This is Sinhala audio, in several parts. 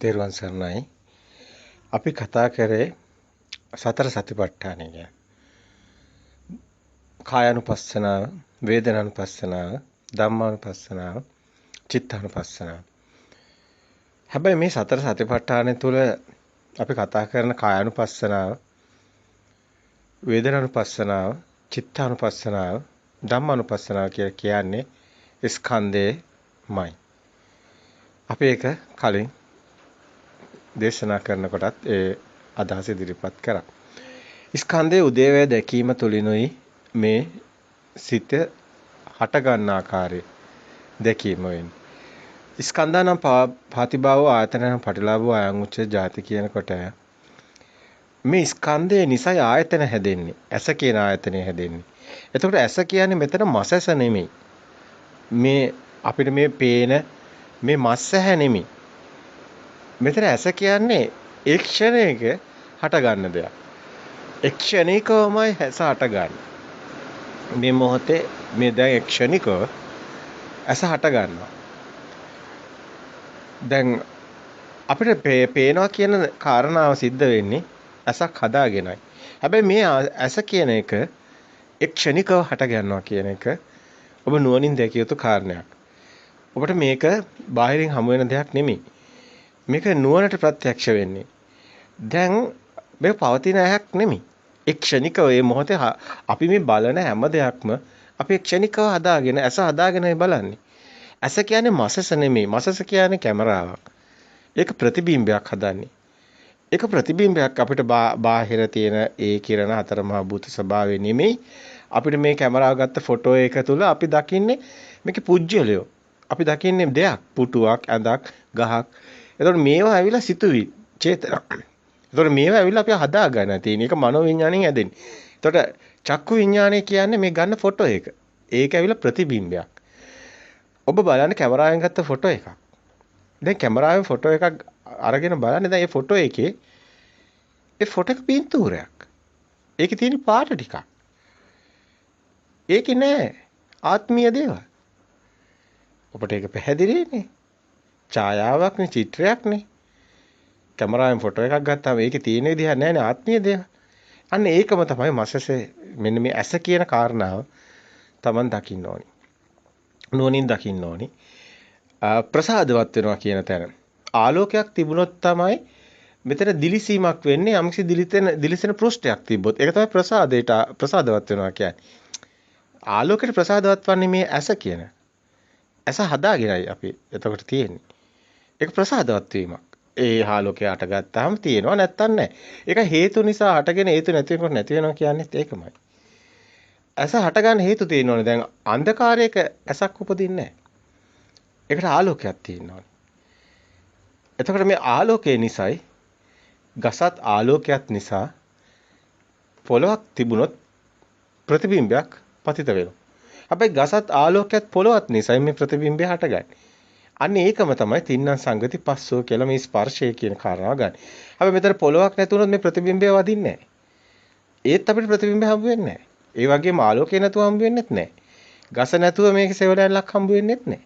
තෙරුවන් සරණයි. අපි කතා කරේ සතර සතිපට්ඨානය ගැන. කායानुපස්සනාව, වේදනානුපස්සනාව, ධම්මානුපස්සනාව, චිත්තානුපස්සනාව. හැබැයි මේ සතර සතිපට්ඨානය තුළ අපි කතා කරන කායानुපස්සනාව, වේදනානුපස්සනාව, චිත්තානුපස්සනාව, ධම්මානුපස්සනාව කියලා කියන්නේ ස්කන්ධයමයි. අපි ඒක කලින් දේශනා කරනකොටත් ඒ අදහස ඉදිරිපත් කරා. ස්කන්ධයේ උදේවැය දැකීම තුළිනුයි මේ සිත හට ගන්න ආකාරය දැකීම වෙන්නේ. ස්කන්ධානම් පාතිභාවෝ ආයතනනම් පටිලාභෝ අයං උච්චේ ජාති කියනකොට මේ ස්කන්ධය නිසා ආයතන හැදෙන්නේ. ඇස කියන ආයතනය හැදෙන්නේ. එතකොට ඇස කියන්නේ මෙතන මස් ඇස නෙමෙයි. මේ අපිට මේ පේන මේ මස් ඇහැ නෙමෙයි. මෙතන ඇස කියන්නේ ඒ ක්ෂණයක හට ගන්න දෙයක්. ඒ ක්ෂණිකවමයි ඇස හට ගන්න. මේ මොහොතේ මේ දැන් ක්ෂණිකව ඇස හට ගන්නවා. දැන් අපිට පේනවා කියන කාරණාව සිද්ධ වෙන්නේ ඇසක් හදාගෙනයි. හැබැයි මේ ඇස කියන එක ක්ෂණිකව හට ගන්නවා කියන එක ඔබ නුවණින් දැකිය යුතු කාරණයක්. ඔබට මේක බාහිරින් හමු වෙන දෙයක් නෙමෙයි. මේක නුවණට ප්‍රත්‍යක්ෂ වෙන්නේ. දැන් මේක පවතින ඇයක් නෙමෙයි. ක්ෂණිකව මේ මොහොතේ අපි මේ බලන හැම දෙයක්ම අපි ක්ෂණිකව හදාගෙන ඇස හදාගෙනයි බලන්නේ. ඇස කියන්නේ මසස නෙමෙයි. මසස කියන්නේ කැමරාවක්. ඒක ප්‍රතිබිම්බයක් හදන්නේ. ඒක ප්‍රතිබිම්බයක් අපිට බාහිර තියෙන ඒ කිරණ හතර මහා භූත ස්වභාවය නෙමෙයි. අපිට මේ කැමරාව ගත්ත ෆොටෝ එක තුල අපි දකින්නේ මේකේ පුජ්‍යලයෝ. අපි දකින්නේ දෙයක්, පුටුවක්, ඇඳක්, ගහක්. එතකොට මේවා ඇවිල්ලා සිතුවි චේතන. එතකොට මේවා ඇවිල්ලා අපි හදා ගන්න තියෙන එක මනෝ විඥාණයෙන් හැදෙන්නේ. එතකොට චක්කු විඥාණය කියන්නේ මේ ගන්න ෆොටෝ එක. ඒක ඇවිල්ලා ප්‍රතිබිම්බයක්. ඔබ බලන්න කැමරාවෙන් ගත්ත ෆොටෝ එකක්. දැන් කැමරාවෙන් ෆොටෝ එකක් අරගෙන බලන්න දැන් මේ ෆොටෝ එකේ ඒ ෆොටෝ එක පින්තූරයක්. ඒකේ තියෙන පාට ටිකක්. ඒකේ නෑ ආත්මීය දේවල්. ඔබට ඒක පැහැදිලිනේ. ඡායාවක් නේ, චිත්‍රයක් නේ. කැමරාවෙන් ෆොටෝ එකක් ගත්තාම ඒකේ තියෙන විදිහ නෑනේ ආත්මීය දේවල්. අන්න ඒකම තමයි මසසේ මෙන්න මේ ඇස කියන කාරණාව Taman දකින්න ඕනි. නුවණින් දකින්න ඕනි. ප්‍රසාදවත් වෙනවා කියන තැන. ආලෝකයක් තිබුණොත් තමයි මෙතන දිලිසීමක් වෙන්නේ. යම්කිසි දිලිසෙන පෘෂ්ඨයක් තිබ්බොත් ඒක තමයි ප්‍රසාදවත් වෙනවා කියන්නේ. ආලෝකයට ප්‍රසාදවත් වන්නේ මේ ඇස කියන. ඇස හදාගෙනයි අපි එතකොට තියෙන්නේ. ඒක ප්‍රසාදවත් වීමක්. ඒ ආලෝකය අටගත්තාම තියෙනවා නැත්තම් නැහැ. ඒක හේතු නිසා හටගෙන හේතු නැති වෙනකොට නැති වෙනවා කියන්නේත් ඒකමයි. ඇස හටගන්න හේතු තියෙනවනේ. දැන් අන්ධකාරයක ඇසක් උපදින්නේ නැහැ. ඒකට ආලෝකයක් තියෙනවනේ. එතකොට මේ ආලෝකය නිසායි ගසත් ආලෝකයක් නිසා පොළවක් තිබුණොත් ප්‍රතිබිම්බයක් පතිත වෙනවා. හැබැයි ගසත් ආලෝකයක් පොළවත් නිසා මේ ප්‍රතිබිම්බය හටගන්නේ. අන්න ඒකම තමයි තින්නම් සංගති පස්සෝ කියලා මේ ස්පර්ශය කියන කාරණාව ගන්න. හැබැයි මෙතන පොළවක් නැතුනොත් මේ ප්‍රතිබිම්බය වදින්නේ නැහැ. ඒත් අපිට ප්‍රතිබිම්බය හම්බ වෙන්නේ නැහැ. ඒ වගේම ආලෝකය නැතුව හම්බ වෙන්නේත් නැහැ. ගස නැතුව මේක සෙවණැල්ලක් හම්බ වෙන්නේත් නැහැ.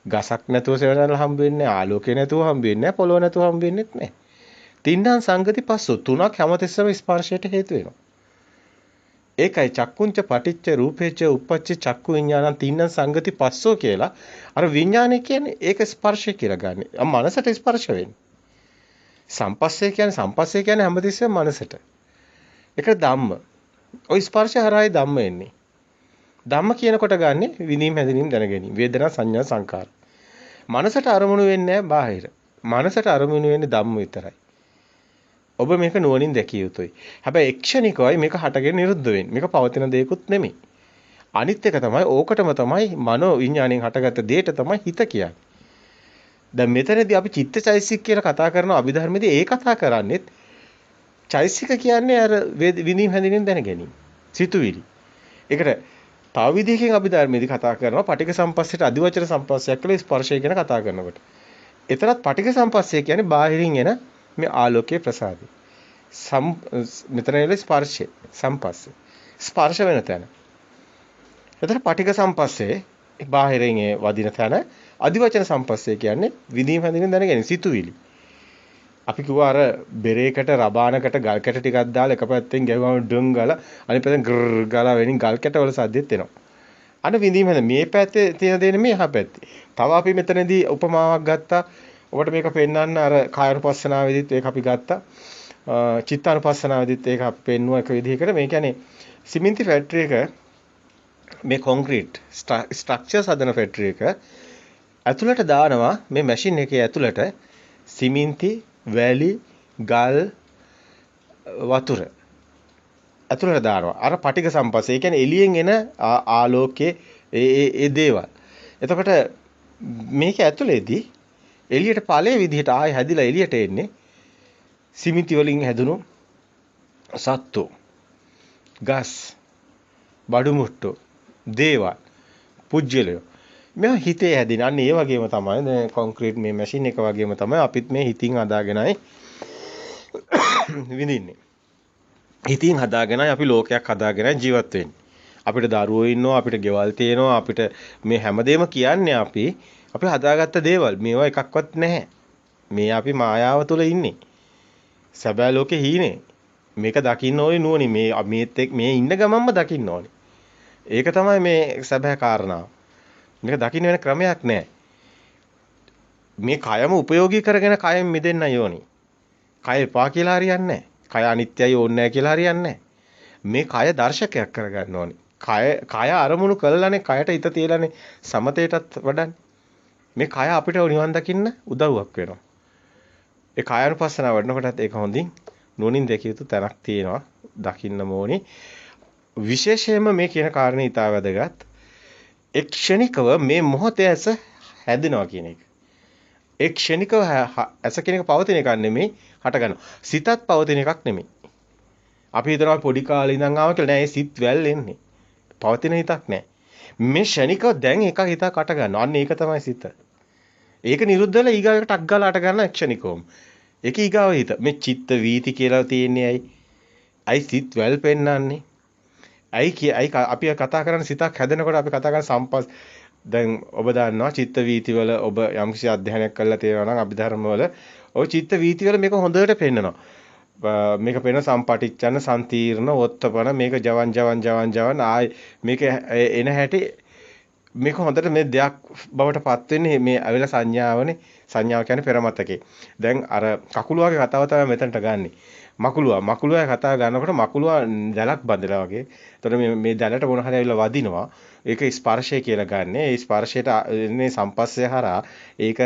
ගසක් නැතුව සෙවණැල්ල හම්බ වෙන්නේ නැහැ. ආලෝකය නැතුව හම්බ වෙන්නේ නැහැ. පොළොව නැතුව හම්බ වෙන්නේත් නැහැ. තින්නම් සංගති පස්සෝ තුනක් හැමතිස්සෙම ස්පර්ශයට හේතු වෙනවා. ඒකයි චක්කුංච පටිච්ච රූපේච උප්පච්ච චක්කු විඥානං තින්නම් සංගති පස්සෝ කියලා අර විඥානය කියන්නේ ඒක ස්පර්ශය කියලා ගන්න. මනසට ස්පර්ශ වෙන්නේ. සම්පස්සේ කියන්නේ හැමතිස්සෙම මනසට. ඒක ධම්ම. ওই ස්පර්ශය හරහායි ධම්ම එන්නේ. ධම්ම කියනකොට ගන්නෙ විඳීම් හැඳිනීම් දැනගැනීම. වේදනා සංඥා සංකාර. මනසට අරමුණු වෙන්නේ නැහැ බාහිර. මනසට අරමුණු වෙන්නේ ධම්ම විතරයි. ඔබ මේක නුවණින් දැකිය යුතුයි. හැබැයි ක්ෂණිකවයි මේක හටගෙන නිරුද්ධ වෙන්නේ. මේක පවතින දෙයක්ුත් නෙමෙයි. අනිත් එක තමයි ඕකටම තමයි මනෝ විඥාණයෙන් හටගත්ත දෙයට තමයි හිත කියන්නේ. දැන් මෙතනදී අපි චිත්තචෛසික කියලා කතා කරන අභිධර්මයේදී ඒ කතා කරන්නේත් චෛසික කියන්නේ අර විඳීම් හැඳිනීම් දැන ගැනීම. සිතුවිලි. ඒකට තව විදිහකින් අභිධර්මයේදී කතා කරනවා පටිඝ සම්පස්සයට අදිවචන සම්පස්සයක් කියලා ස්පර්ශය ගැන කතා කරනකොට. එතරම් පටිඝ සම්පස්සය කියන්නේ බාහිරින් එන මේ ආලෝකයේ ප්‍රසාදය. මෙතන ඉල ස්පර්ශය සම්පස්සේ. ස්පර්ශ වෙන තැන. එතන පටිඝ සම්පස්සේ බාහිරින් වදින තැන අදිවචන සම්පස්සේ කියන්නේ විඳීම හැඳින්ගෙන දැනගැනීම සිතුවිලි. අපි කිව්වා අර බෙරේකට රබානකට ගල් කැට ටිකක් දාලා එක පැත්තෙන් ගැහුවම ඩුම් ගාලා අනිත් පැත්තෙන් ග්‍රර් ගාලා වෙනින් ගල් කැට වල සද්දෙත් එනවා. අන්න විඳීම හැඳින් මේ පැත්තේ තියෙන දේ නෙමෙයි එහා පැත්තේ. තව අපි මෙතනදී උපමාවක් ගත්තා. ඔබට මේක පෙන්වන්න අර කායනුපස්සනාවේදීත් ඒක අපි ගත්තා. චිත්තානුපස්සනාවේදීත් ඒක අපි පෙන්නුවා එක විදිහකට. මේ කියන්නේ සිමෙන්ති ෆැක්ටරි එක මේ කොන්ක්‍රීට් ස්ට්‍රක්චර්ස් හදන ෆැක්ටරි එක ඇතුළට දානවා මේ මැෂින් එකේ ඇතුළට සිමෙන්ති වැලි ගල් වතුර ඇතුළට දානවා. අර පටික සම්පස්සේ. ඒ කියන්නේ එළියෙන් එන ආලෝකයේ ඒ දේවල්. එතකොට මේක ඇතුළේදී එළියට ඵලයේ විදිහට ආයෙ හැදිලා එළියට එන්නේ සිමෙන්ති වලින් හැදුණු සත්තු, ගස්, බඩු මුට්ටු, දේවල්, පුජ්‍යලය. මේ හිතේ හැදින. අන්න ඒ වගේම තමයි දැන් කොන්ක්‍රීට් මේ මැෂින් එක වගේම තමයි අපිත් මේ හිතින් හදාගෙනයි විඳින්නේ. හිතින් හදාගෙනයි අපි ලෝකයක් හදාගෙනයි ජීවත් වෙන්නේ. අපිට දරුවෝ ඉන්නවා, අපිට ගෙවල් තියෙනවා, අපිට මේ හැමදේම කියන්නේ අපි හදාගත්ත දේවල්. මේවා එකක්වත් නැහැ. මේ අපි මායාව තුළ ඉන්නේ. සැබෑ ලෝකේ හීනේ. මේක දකින්න ඕනේ නුවණින්. මේ ඉන්න ගමන්ම දකින්න ඕනේ. ඒක තමයි මේ සැබෑ කාරණාව. මේක දකින්න වෙන ක්‍රමයක් නැහැ. මේ කයම උපයෝගී කරගෙන කයෙන් මිදෙන්නයි ඕනි. කය එපා කියලා හරියන්නේ නැහැ. කය අනිත්‍යයි ඕනේ නැහැ කියලා හරියන්නේ නැහැ. මේ කය දර්ශකයක් කරගන්න ඕනි. කය අරමුණු කළානේ කයට හිත තියලානේ සමතේටත් වඩන්නේ. මේ කය අපිට නිවන් දකින්න උදව්වක් වෙනවා. ඒ කායानुපස්සනාව වඩනකොටත් ඒක හොඳින් නුවණින් දැකිය යුතු තැනක් තියෙනවා. දකින්න ඕනි. විශේෂයෙන්ම මේ කියන කාරණේ ඊට වැදගත්. එක් ක්ෂණිකව මේ මොහොතේ ඇස හැදෙනවා කියන එක. එක් ක්ෂණිකව ඇස කියන එක පවතින එකක් නෙමෙයි හට ගන්නවා. සිතත් පවතින එකක් නෙමෙයි. අපි හිතනවා පොඩි කාලේ ඉඳන් ආව කියලා නෑ ඒ සිත් වැල් එන්නේ. පවතින හිතක් නෑ. මේ ක්ෂණිකව දැන් එක හිතක් අට ගන්නවා. අන්න ඒක තමයි සිත. ඒක නිරුද්ධ වෙලා ඊගාවට ටක් ගාලා අට ගන්න ක්ෂණිකවම. ඒක ඊගාව හිත. මේ චිත්ත වීති කියලා තියෙන්නේ ඇයි? අයි සිත් වැල් පෙන්නන්නේ. අයි අපි කතා කරන සිතක් හැදෙනකොට අපි කතා කරන සම්පස් දැන් ඔබ දන්නවා චිත්ත වීති වල ඔබ යම්කිසි අධ්‍යයනයක් කරලා තියෙනවා නම් අභිධර්ම වල ඔය චිත්ත වීති වල මේක හොඳට පෙන්නනවා. මේක පෙන්න සම්පටිච්ඡන සම්තීර්ණ වොත්තපන මේක ජවන් ආයි මේක එන හැටි මේක හොඳට මේ දෙයක් බවට පත් වෙන්නේ මේ අවිල සංඥාවනේ. සංඥාව කියන්නේ පෙරමතකේ. දැන් අර කකුලුවාගේ කතාව තමයි මෙතනට ගන්නෙ. මකුලුවා කතා ගන්නකොට මකුලුවා දැලක් බඳලා වගේ. එතකොට මේ දැලට මොන හරි ඇවිල්ලා වදිනවා. ඒක ස්පර්ශය කියලා ගන්න. ඒ ස්පර්ශයට එන්නේ සම්පස්සේ හරහා ඒක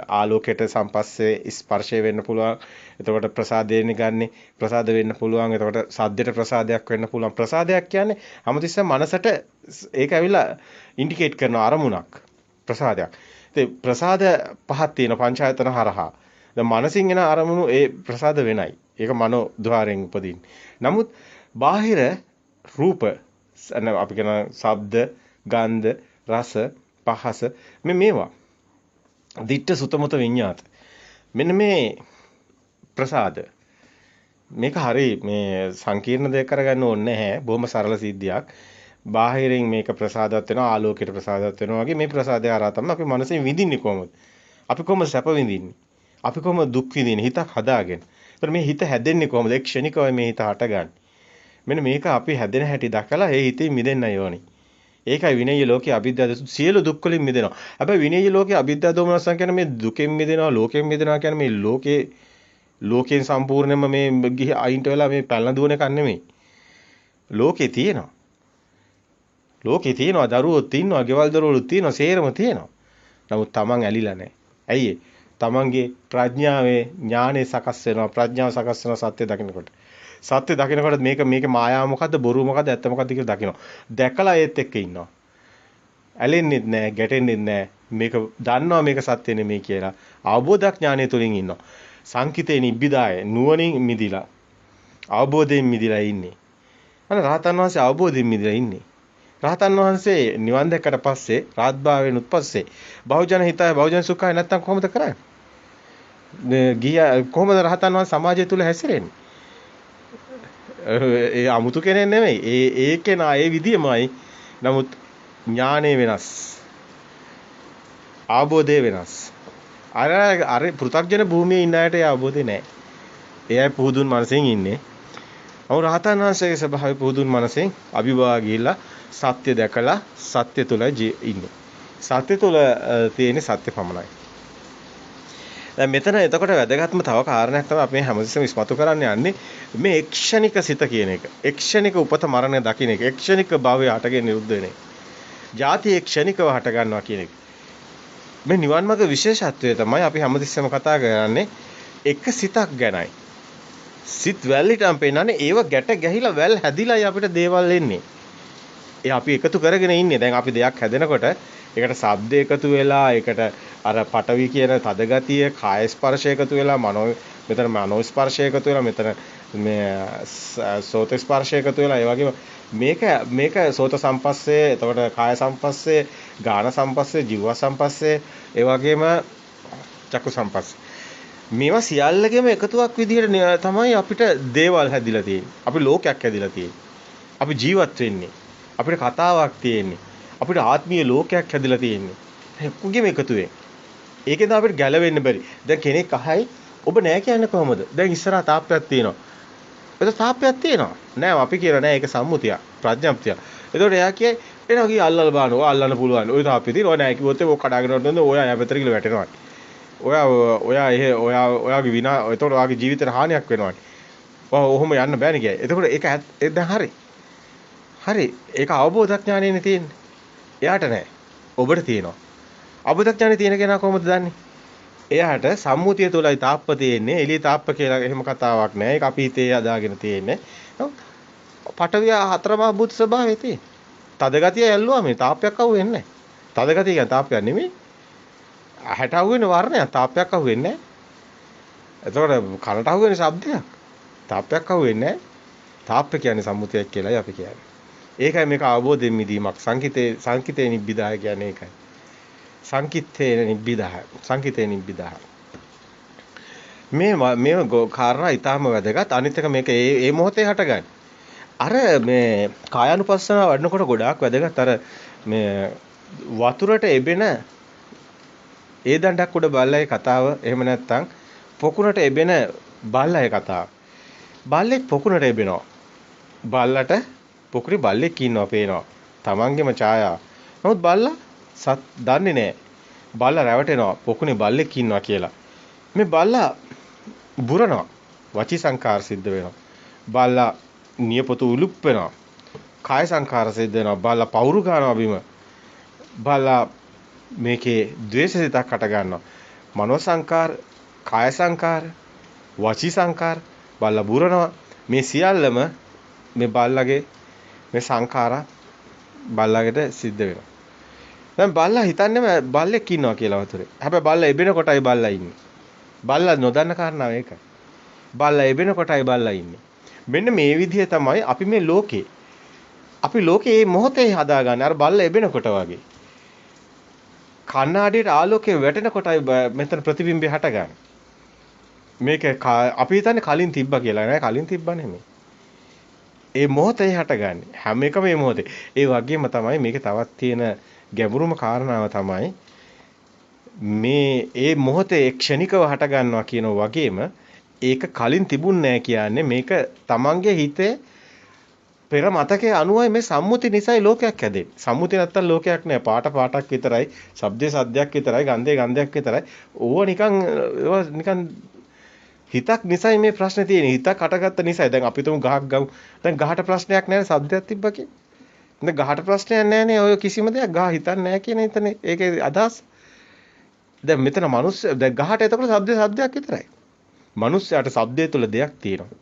ආලෝකයට සම්පස්සේ ස්පර්ශය වෙන්න පුළුවන්. එතකොට ප්‍රසාදයෙන් ගන්නෙ. ප්‍රසාද වෙන්න පුළුවන්. එතකොට සද්දයට ප්‍රසාදයක් වෙන්න පුළුවන්. ප්‍රසාදයක් කියන්නේ හැමතිස්සෙම මනසට ඒක ඇවිල්ලා ඉන්ඩිකේට් කරන අරමුණක්. ප්‍රසාදයක්. ඉතින් ප්‍රසාද පහක් තියෙන පංචායතන හරහා. දැන් මනසින් එන අරමුණු ඒ ප්‍රසාද වෙනයි. ඒක මනෝ ద్వාරයෙන් උපදින්නේ. නමුත් බාහිර රූප අපි කියන ශබ්ද, ගන්ධ, රස, පහස මේවා. දිට්ඨ සුතමත විඤ්ඤාත. මෙන්න මේ ප්‍රසාද. මේක හරි මේ සංකීර්ණ දෙයක් කරගන්න ඕනේ නැහැ. බොහොම සරල සිද්ධියක්. බාහිරින් මේක ප්‍රසාදවත් වෙනවා, ආලෝකයට ප්‍රසාදවත් වෙනවා වගේ මේ ප්‍රසාදය හරහා තමයි අපි මනසෙන් විඳින්නේ කොහොමද? අපි කොහොමද සැප විඳින්නේ? අපි කොහොමද දුක් විඳින්නේ? හිතක් හදාගෙන. ඒතර මේ හිත හැදෙන්නේ කොහොමද? ඒ ක්ෂණිකවයි මේ හිත හටගන්නේ. මෙන්න මේක අපි හැදෙන හැටි දැකලා ඒ හිතේ මිදෙන්නයි ඕනි. ඒකයි විනය්‍ය ලෝකයේ අවිද්‍යාව සියලු දුක් වලින් මිදෙනවා. හැබැයි විනය්‍ය ලෝකයේ අවිද්‍යාව දෝමනසන් කියන්නේ මේ දුකෙන් මිදෙනවා, ලෝකෙන් මිදෙනවා කියන්නේ මේ ලෝකයෙන් සම්පූර්ණයෙන්ම මේ ගිහි අයින්ට වෙලා මේ පැලන දුවන එකක් නෙමෙයි. ලෝකේ තියෙනවා. දරුවෝත් ඉන්නවා, ගෙවල් දොරවලුත් තියෙනවා, සේරම තියෙනවා. නමුත් Taman ඇලිලා නැහැ. ඇයි ඒ? Tamanගේ ප්‍රඥාවේ ඥානෙ සකස් වෙනවා. ප්‍රඥාව සකස් වෙන සත්‍ය දකින්නකොට. සත්‍ය දකින්නකොට මේකේ මායාව මොකද්ද, බොරුව මොකද්ද, ඇත්ත මොකද්ද කියලා දකිනවා. දැකලා ඒත් එක්ක ඉන්නවා. ඇලෙන්නෙත් නැහැ, ගැටෙන්නෙත් නැහැ. මේක දන්නවා මේක සත්‍ය නෙමෙයි කියලා. අවබෝධ ඥානය තුලින් ඉන්නවා. සංකිතේ නිබ්බිදාය නුවණින් මිදිලා. අවබෝධයෙන් මිදිලා ඉන්නේ. අන්න රහතන් වහන්සේ අවබෝධයෙන් මිදිලා ඉන්නේ. රහතන් වහන්සේ නිවන් දැක්කට පස්සේ රාත්භාවයෙන් උත්පස්සේ බහුජන හිතයි බහුජන සුඛයි නැත්තම් කොහොමද කරන්නේ? කොහොමද රහතන් වහන්සේ සමාජය තුල හැසිරෙන්නේ? ඒ 아무තු කෙනෙක් නෙමෙයි. ඒ කෙනා ඒ විදියමයි. නමුත් ඥානෙ වෙනස්. අවබෝධය වෙනස්. අර පෘථග්ජන භූමියේ ඉන්න අයට ඒ අවබෝධය නැහැ. ඒ අය පුදුන් මනසෙන් ඉන්නේ. අවු රහතන් වහන්සේගේ ස්වභාවය පුදුන් මනසෙන් අභිභවා ගිහිල්ලා සත්‍ය දැකලා සත්‍ය තුල ඉන්නේ. සත්‍ය තුල තියෙන සත්‍ය පමණයි. දැන් මෙතන එතකොට වැදගත්ම තව කාරණයක් තමයි අපි හැමතිස්සෙම ඉස්මතු කරන්න යන්නේ මේ එක්ෂණික සිත කියන එක. එක්ෂණික උපත මරණය දකින්න එක. එක්ෂණික භවය හටගෙන නිරුද්ධ වෙන එක. ಜಾති එක්ෂණිකව හට ගන්නවා කියන එක. මේ නිවන් මාර්ග විශේෂත්වය තමයි අපි හැමතිස්සෙම කතා කරන්නේ එක සිතක් ගැනයි. සිත් වැල්ලිටම පෙන්නන්නේ ඒව ගැට ගැහිලා වැල් හැදිලායි අපිට දේවල් එන්නේ. ඒ අපි එකතු කරගෙන ඉන්නේ. දැන් අපි දෙයක් හැදෙනකොට ඒකට ශබ්ද එකතු වෙලා ඒකට අර පටවි කියන තද ගතිය, කාය ස්පර්ශය එකතු වෙලා මෙතන මනෝ ස්පර්ශය එකතු වෙලා මෙතන මේ සෝත ස්පර්ශය එකතු වෙලා ඒ වගේම මේක සෝත සම්පස්සේ, එතකොට කාය සම්පස්සේ, ගාන සම්පස්සේ, ජීව සම්පස්සේ, ඒ වගේම චක්කු සම්පස්සේ. මේවා සියල්ලගෙම එකතුවක් විදිහට තමයි අපිට දේවල් හැදිලා තියෙන්නේ. අපි ලෝකයක් හැදිලා තියෙන්නේ. අපි ජීවත් වෙන්නේ. අපිට කතාවක් තියෙන්නේ. අපිට ආත්මීය ලෝකයක් හැදිලා තියෙන්නේ. එක්කගෙම එකතුවෙන්. ඒකෙන්ද අපිට ගැලවෙන්න බැරි. දැන් කෙනෙක් අහයි ඔබ නෑ කියන්නේ කොහමද? දැන් ඉස්සරහා තාප්පයක් තියෙනවා. ඒක තාප්පයක් තියෙනවා. නෑ අපි කියලා නෑ ඒක සම්මුතිය, ප්‍රඥප්තිය. එතකොට එයා කියයි එනවා කී අල්ලලා බලන්න. ඔය අල්ලන්න පුළුවන්. ඔය තාප්පේ තියෙනවා. ඔය නෑ කිව්වොත් ඒක කඩාගෙන යනොත් ඔය ඈ කියලා වැටෙනවා. ඔයාගේ විනා එතකොට ඔයාගේ ජීවිතේට හානියක් වෙනවානේ. ඔහොම යන්න බෑනේ කියයි. එතකොට ඒක දැන් හරි. හරි. ඒක අවබෝධඥානෙනේ තියෙන්නේ. එයාට නෑ. ඔබට තියෙනවා. අවබෝධඥානෙ තියෙන කෙනා කොහොමද දන්නේ? එයාට සම්මුතිය තුලයි තාප්ප තියෙන්නේ. එළිය තාප්ප කියලා එහෙම කතාවක් නෑ. ඒක අපි හිතේ අදාගෙන තියෙන්නේ. පටවිය හතරමහා භූත ස්වභාවය තියෙන්නේ. තද ගතිය ඇල්ලුවා මේ තාප්පයක් අහුවෙන්නේ නෑ. තද ගතිය කියන්නේ තාප්පයක් නෙමෙයි. ඇහැට අහුවෙන වර්ණයක් තාප්පයක් අහුවෙන්නේ නෑ. එතකොට කනට අහුවෙන ශබ්දයක් තාප්පයක් අහුවෙන්නේ නෑ. තාප්ප කියන්නේ සම්මුතියක් කියලායි අපි කියන්නේ. ඒකයි මේක අවබෝධයෙන් මිදීමක්. සංකිතේ නිබ්බිදාය කියන්නේ ඒකයි. සංකිතේ නිබ්බිදාය. සංකිතේ නිබ්බිදාය. මේ කාරණා ඊටාම වැදගත්. අනිත් එක මේක ඒ මොහොතේ හටගන්නේ. අර මේ කායानुපස්සනාව වඩනකොට ගොඩාක් වැදගත්. අර මේ වතුරට එබෙන ඒ දණ්ඩක් උඩ බල්ලයි කතාව. එහෙම නැත්නම් පොකුණට එබෙන බල්ලයි කතාව. බල්ලෙක් පොකුණට එබෙනවා. බල්ලට පොකුරේ බල්ලෙක් ඉන්නවා පේනවා. තමන්ගේම ඡායාව. නමුත් බල්ලා දන්නේ නැහැ. බල්ලා රැවටෙනවා පොකුණේ බල්ලෙක් ඉන්නවා කියලා. මේ බල්ලා බුරනවා. වචී සංකාර සිද්ධ වෙනවා. බල්ලා නියපොතු උලුප් වෙනවා. කාය සංකාර සිද්ධ වෙනවා. බල්ලා පවුරු ගන්නවා බිම. බල්ලා මේකේ ද්වේෂසිතක් හට ගන්නවා. මනෝ සංකාර, කාය සංකාර, වචී සංකාර බල්ලා බුරනවා. මේ සියල්ලම මේ බල්ලගේ මේ සංඛාරා බල්ලාගෙට සිද්ධ වෙනවා. දැන් බල්ලා හිතන්නේ බල්ලෙක් ඉන්නවා කියලා වතුරේ. හැබැයි බල්ලා එබෙන කොටයි බල්ලා ඉන්නේ. බල්ලා නොදන්න කාරණාව ඒකයි. බල්ලා එබෙන කොටයි බල්ලා ඉන්නේ. මෙන්න මේ විදිහ තමයි අපි මේ ලෝකේ. අපි ලෝකේ මේ මොහොතේ හදාගන්නේ අර බල්ලා එබෙන කොට වගේ. කණ්ණාඩියට ආලෝකය වැටෙන කොටයි මෙතන ප්‍රතිබිම්බය හටගන්නේ. මේක අපි හිතන්නේ කලින් තිබ්බා කියලා නෑ කලින් තිබ්බා නෙමෙයි. ඒ මොහොතේ හටගන්නේ. හැම එකම මේ මොහොතේ. ඒ වගේම තමයි මේකේ තවත් තියෙන ගැඹුරුම කාරණාව තමයි මේ මොහොතේ ක්ෂණිකව හටගන්නවා කියන වගේම ඒක කලින් තිබුණ නෑ කියන්නේ මේක තමන්ගේ හිතේ පෙර මතකයේ අනුවයි මේ සම්මුති නිසයි ලෝකයක් හැදෙන්නේ. සම්මුති නැත්තම් ලෝකයක් නෑ. පාටක් විතරයි, ශබ්දේ සද්දයක් විතරයි, ගන්ධේ ගන්ධයක් විතරයි. ඕව නිකන් හිතක් නිසයි මේ ප්‍රශ්නේ තියෙන්නේ. හිතක් හටගත්ත නිසයි. දැන් අපි තුමු ගහක් ගමු. දැන් ගහට ප්‍රශ්නයක් නැහැ ශබ්දයක් තිබ්බා කියන්නේ. දැන් ගහට ප්‍රශ්නයක් නැහැනේ ඔය කිසිම දෙයක් ගහ හිතන්නේ නැහැ කියන එතන ඒකේ අදහස්. දැන් මෙතන මිනිස් දැන් ගහට එතකොට ශබ්දයක් විතරයි. මිනිස්යාට ශබ්දයේ තුල දෙයක් තියෙනවා.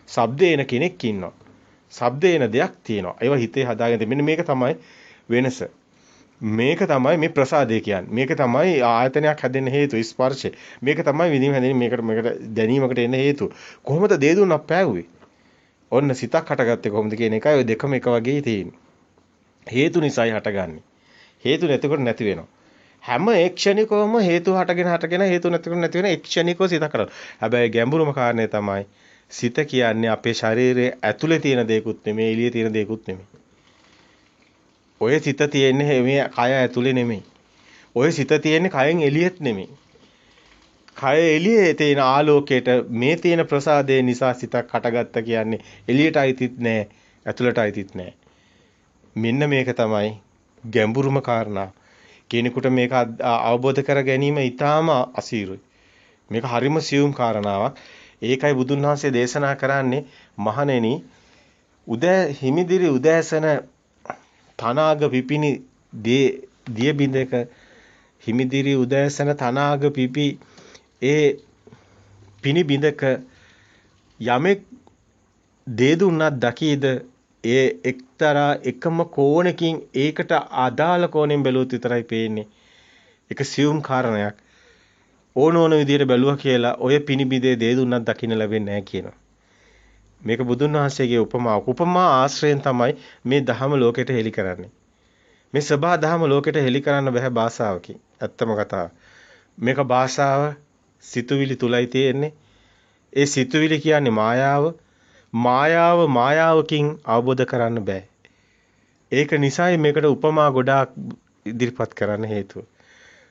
ශබ්දේ එන කෙනෙක් ඉන්නවා. ශබ්දේ එන දෙයක් තියෙනවා. ඒවා හිතේ හදාගෙන තියෙන. මෙන්න මේක තමයි වෙනස. මේක තමයි මේ ප්‍රසාදය කියන්නේ. මේක තමයි ආයතනයක් හැදෙන්න හේතු ස්පර්ශය. මේක තමයි විඳීම හැදෙන්නේ මේකට දැනීමකට එන්න හේතු. කොහොමද දේ දුන්නක් පෑවුවේ? ඔන්න සිතක් හටගත්තේ කොහොමද කියන එකයි ඔය දෙකම එක වගේ තියෙන්නේ. හේතු නිසායි හටගන්නේ. හේතු නැතිකොට නැති වෙනවා. හැම ක්ෂණිකවම හේතු හටගෙන හේතු නැතිකොට නැති වෙන ක්ෂණිකව සිත කරනවා. හැබැයි ගැඹුරුම කාරණේ තමයි සිත කියන්නේ අපේ ශරීරයේ ඇතුලේ තියෙන දේකුත් නෙමෙයි එළියේ තියෙන දේකුත් නෙමෙයි. ඔය සිත තියෙන්නේ මේ කය ඇතුලේ නෙමෙයි. ඔය සිත තියෙන්නේ කයෙන් එළියෙත් නෙමෙයි. කය එළියේ තියෙන ආලෝකයට මේ තියෙන ප්‍රසාදේ නිසා සිතක් හටගත්ත කියන්නේ එළියට අයිතිත් නෑ, ඇතුළට අයිතිත් නෑ. මෙන්න මේක තමයි ගැඹුරුම කාරණා. කෙනෙකුට මේක අවබෝධ කර ගැනීම ඊටාම අසීරුයි. මේක හරිම සියුම් කාරණාවක්. ඒකයි බුදුන් වහන්සේ දේශනා කරන්නේ මහණෙනි හිමිදිරි උදෑසන තනාග පිපිනි දිය බිඳක හිමිදිරි උදෑසන තනාග පිපි ඒ පිනි බිඳක යමෙක් දේ දුන්නත් දකීද ඒ එක්තරා එකම කෝණකින් ඒකට අදාළ කෝණයෙන් බැලුවොත් විතරයි පේන්නේ. ඒක සියුම් කාරණයක්. ඕන විදිහට බැලුවා කියලා ඔය පිනි බිඳේ දේ දුන්නත් දකින්න ලැබෙන්නේ නැහැ කියනවා. මේක බුදුන් වහන්සේගේ උපමාවක්. උපමා ආශ්‍රයෙන් තමයි මේ ධහම ලෝකෙට හෙළි කරන්නේ. මේ සබහා ධහම ලෝකෙට හෙළි කරන්න බෑ භාෂාවකින්. ඇත්තම කතාව. මේක භාෂාව සිතුවිලි තුලයි තියෙන්නේ. ඒ සිතුවිලි කියන්නේ මායාව. මායාවකින් අවබෝධ කරන්න බෑ. ඒක නිසායි මේකට උපමා ගොඩාක් ඉදිරිපත් කරන්න හේතුව.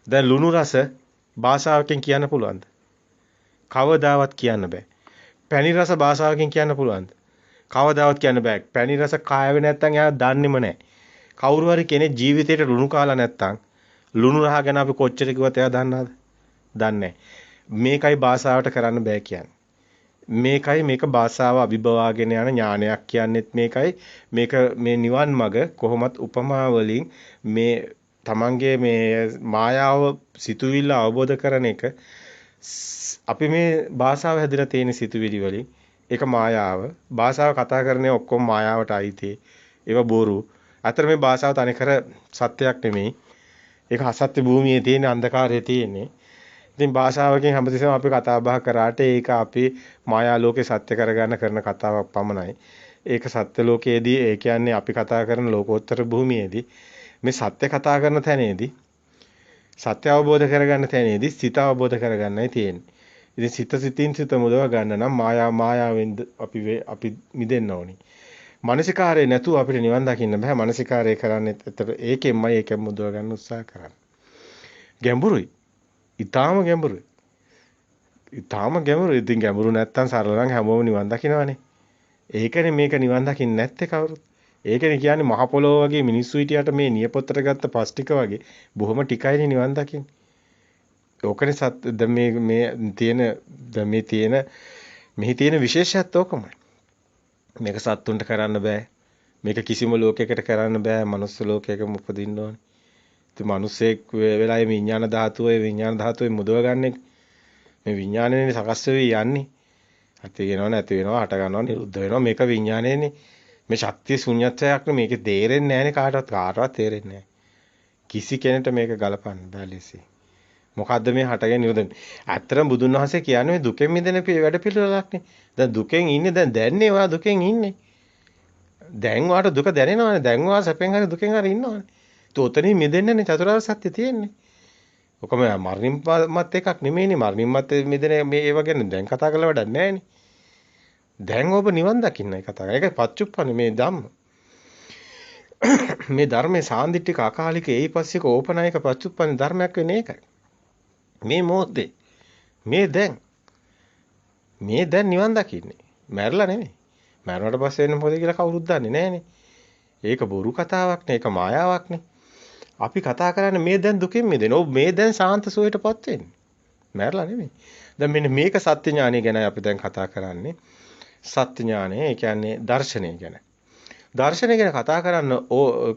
දැන් ලුණු රස භාෂාවකින් කියන්න පුළුවන්ද? කවදාවත් කියන්න බෑ. පැණි රස භාෂාවකින් කියන්න පුළුවන්ද? කවදාවත් කියන්න බෑ. පැණි රස කායවේ නැත්තම් එයා දන්නේම නැහැ. කවුරු හරි කෙනෙක් ජීවිතේට ලුණු කාලා නැත්තම් ලුණු රහ ගැන අපි කොච්චර කිව්වත් එයා දන්නවද? දන්නේ මේකයි භාෂාවට කරන්න බෑ කියන්නේ. මේකයි මේක භාෂාව අභිබවාගෙන යන ඥානයක් කියන්නේත් මේකයි. මේක මේ නිවන් මඟ කොහොමත් උපමා වලින් මේ තමන්ගේ මේ මායාව සිතුවිල්ල අවබෝධ කරන එක අපි මේ භාෂාව හැදිලා තියෙන සිතුවිලි වලින් ඒක මායාව. භාෂාව කතා කරන්නේ ඔක්කොම මායාවට අයිති. ඒවා බොරු. අතර මේ භාෂාව තනිකර සත්‍යයක් නෙමෙයි. ඒක අසත්‍ය භූමියේ තියෙන අන්ධකාරයේ තියෙන්නේ. ඉතින් භාෂාවකින් හැමතිස්සෙම අපි කතා බහ කරාට ඒක අපි මායා ලෝකේ සත්‍ය කරගන්න කරන කතාවක් පමණයි. ඒක සත්‍ය ලෝකයේදී ඒ කියන්නේ අපි කතා කරන ලෝකෝත්තර භූමියේදී මේ සත්‍ය කතා කරන තැනේදී සත්‍ය අවබෝධ කරගන්න තැනේදී සිත අවබෝධ කරගන්නයි තියෙන්නේ. ඉතින් සිතින් සිත මුදව ගන්න නම් මායාවෙන් අපි මිදෙන්න ඕනි. මානසිකාරය නැතුව අපිට නිවන් දකින්න බෑ. මානසිකාරය කරන්නේ ඇත්තට ඒකෙන් මුදව ගන්න උත්සාහ කරන්න. ගැඹුරුයි. ඊටාම ගැඹුරුයි. ඉතින් ගැඹුරු නැත්තම් සරල නම් හැමෝම නිවන් දකින්නවනේ. ඒකනේ මේක නිවන් දකින්න නැත්තේ කවුරුත්. ඒකනේ කියන්නේ මහ පොළොව වගේ මිනිස්සු හිටියට මේ නියපොත්තට ගත්ත පස් ටික වගේ බොහොම ටිකයිනේ නිවන් දකින්නේ. ඕකනේ මෙහි තියෙන විශේෂයත් ඕකමයි. මේක සත්තුන්ට කරන්න බෑ. මේක කිසිම ලෝකයකට කරන්න බෑ. මනුස්ස ලෝකයකම උපදින්න ඕනේ. ඉතින් මිනිස්සෙක් වෙලාවේ විඥාන ධාතුවේ මුදව ගන්න මේ විඥානයනේ සකස් වෙවි යන්නේ. ඇති වෙනව නැති වෙනව හට ගන්නව නිරුද්ධ වෙනව මේක විඥානයනේ. මේ ශක්තිය ශුන්‍යත්වයක් නේ. මේක තේරෙන්නේ නැහැනේ කාටවත් තේරෙන්නේ නැහැ. කිසි කෙනෙකුට මේක ගලපන්න බෑ ලෙසි. මොකද්ද මේ හටගෙන නිරුද්ධ? ඇත්තටම බුදුන් වහන්සේ කියන්නේ මේ දුකෙන් මිදෙන වැඩ පිළිවෙලක්නේ. දැන් දුකෙන් ඉන්නේ දැන්නේ ඔයා දුකෙන් ඉන්නේ. දැන් ඔයාට දුක දැනෙනවනේ. දැන් ඔයා සැපෙන් හරි දුකෙන් හරි ඉන්නවනේ. උතනින් මිදෙන්නනේ චතුරාර්ය සත්‍ය තියෙන්නේ. ඔකම මරණින්මත් එකක් නෙමෙයිනේ. මරණින්මත් මිදෙන මේ ඒව ගැන දැන් කතා කරලා වැඩක් නැහැනේ. දැන් ඔබ නිවන් දකින්නයි කතා කරන්නේ. ඒකයි පච්චුප්පන්නේ මේ ධම්ම. මේ ධර්මයේ සාන්දිටික අකාලික ඒයිපස්සික ඕපනායක පච්චුප්පන්නේ ධර්මයක් වෙන්නේ ඒකයි. මේ මොහොතේ මේ දැන් නිවන් දකින්නේ. මැරලා නෙමෙයි. මැරුණාට පස්සේ වෙන මොකද කියලා කවුරුත් දන්නේ නැහනේ. ඒක බොරු කතාවක් නේ. ඒක මායාවක් නේ. අපි කතා කරන්නේ මේ දැන් දුකෙන් මිදෙන. ඔව් මේ දැන් සාන්ත සෝයටපත් වෙන්නේ. මැරලා නෙමෙයි. දැන් මෙන්න මේක සත්‍ය ඥානය ගැනයි අපි දැන් කතා කරන්නේ. සත්‍ය ඥානය ඒ කියන්නේ දර්ශනය ගැන. දර්ශනය ගැන කතා කරන්න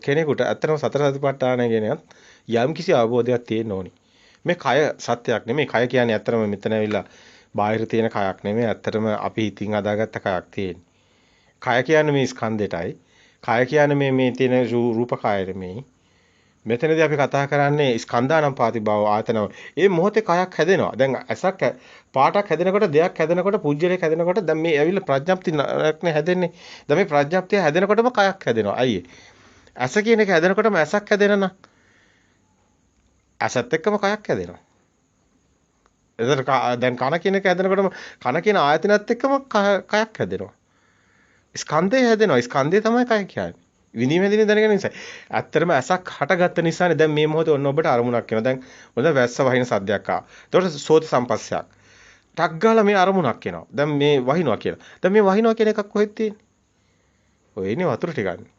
කෙනෙකුට ඇත්තටම සතර සතිපට්ඨානය ගැන යම් කිසි අවබෝධයක් තියෙන්න ඕනි. මේ කය සත්‍යයක් නෙමෙයි. කය කියන්නේ ඇත්තටම මෙතන ඇවිල්ලා බාහිර තියෙන කයක් නෙමෙයි. ඇත්තටම අපි හිතින් හදාගත්ත කයක් තියෙන්නේ. කය කියන්නේ මේ ස්කන්ධෙටයි. කය කියන්නේ මේ තියෙන රූප කය නෙමෙයි. මෙතනදී අපි කතා කරන්නේ ස්කන්ධානම් පාතිභාව ආතනව. මේ මොහොතේ කයක් හැදෙනවා. දැන් ඇසක් පාටක් හැදෙනකොට දෙයක් හැදෙනකොට පුජ්‍යලයක් හැදෙනකොට දැන් මේ ඇවිල්ලා ප්‍රඥප්තියක්නේ හැදෙන්නේ. දැන් මේ ප්‍රඥප්තිය හැදෙනකොටම කයක් හැදෙනවා. අයියේ. ඇස කියන එක හැදෙනකොටම ඇසක් හැදෙනවා. ඇසත් එක්කම කයක් හැදෙනවා. එතන දැන් කන කියන එක හැදෙනකොටම කන කියන ආයතනත් එක්කම කයක් හැදෙනවා. ස්කන්ධය හැදෙනවා. ස්කන්ධය තමයි කය කියන්නේ. විඳීම හැදෙන දැනගෙන නිසා. ඇත්තටම ඇසක් හටගත්ත නිසානේ දැන් මේ මොහොතේ ඔන්න ඔබට අරමුණක් එනවා. දැන් ඔන්න වැස්ස වහින සද්දයක් ආවා. ඒතකොට සෝත සම්පස්සයක්. ටක් ගාලා මේ අරමුණක් එනවා. දැන් මේ වහිනවා කියලා. දැන් මේ වහිනවා කියන එකක් කොහෙද තියෙන්නේ? ඔය ඉන්නේ වතුර ටිකන්නේ.